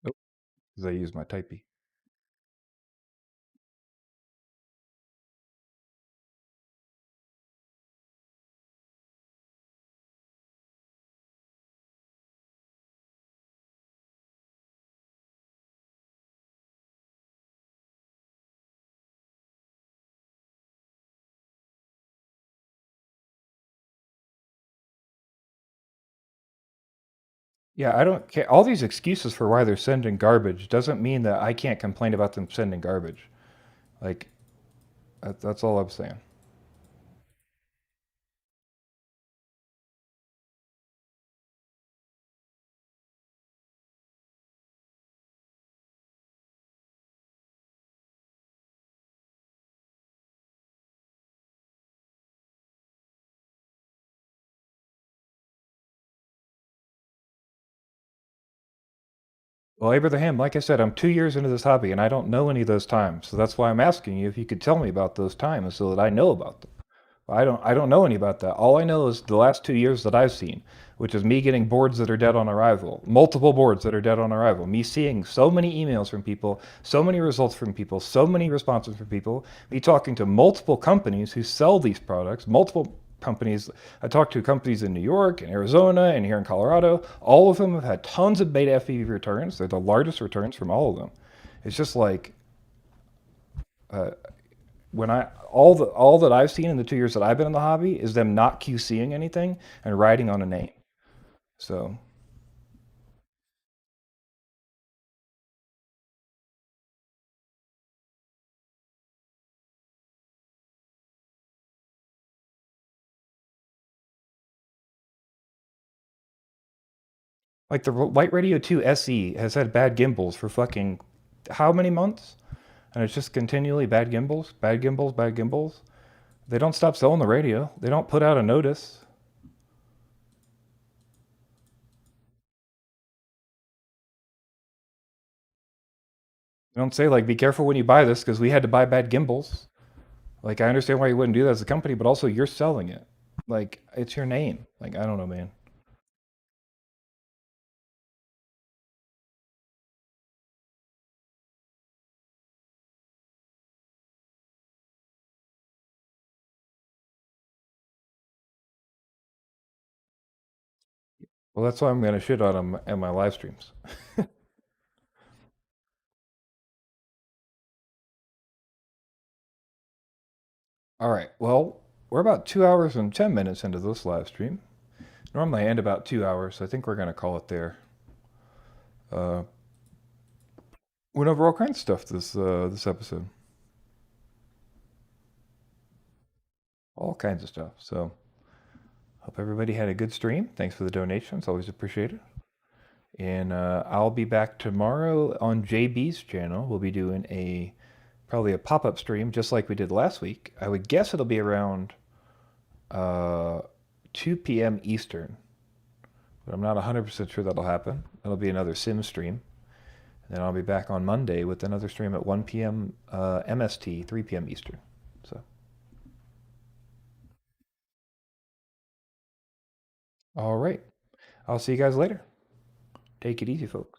Oh, because I used my Typey. Yeah, I don't care. All these excuses for why they're sending garbage doesn't mean that I can't complain about them sending garbage. Like, that's all I'm saying. Well, Abraham, like I said, I'm 2 years into this hobby and I don't know any of those times. So that's why I'm asking you if you could tell me about those times so that I know about them. I don't know any about that. All I know is the last 2 years that I've seen, which is me getting boards that are dead on arrival, multiple boards that are dead on arrival, me seeing so many emails from people, so many results from people, so many responses from people, me talking to multiple companies who sell these products, multiple companies. I talked to companies in New York and Arizona and here in Colorado. All of them have had tons of beta FPV returns. They're the largest returns from all of them. It's just like uh, when I all that I've seen in the 2 years that I've been in the hobby is them not QCing anything and riding on a name. So like the Light Radio 2 SE has had bad gimbals for fucking how many months? And it's just continually bad gimbals, bad gimbals, bad gimbals. They don't stop selling the radio. They don't put out a notice. They don't say like, be careful when you buy this because we had to buy bad gimbals. Like I understand why you wouldn't do that as a company, but also you're selling it. Like it's your name. Like I don't know, man. Well, that's why I'm gonna shit on them in my live streams. All right. Well, we're about 2 hours and 10 minutes into this live stream. Normally I end about 2 hours, so I think we're gonna call it there. Uh, went over all kinds of stuff this episode, all kinds of stuff. So hope everybody had a good stream. Thanks for the donations, always appreciated. And I'll be back tomorrow on JB's channel. We'll be doing probably a pop-up stream just like we did last week. I would guess it'll be around uh, 2 p.m. Eastern, but I'm not 100% sure that'll happen. It'll be another sim stream. And then I'll be back on Monday with another stream at 1 p.m. MST, 3 p.m. Eastern. So, all right. I'll see you guys later. Take it easy, folks.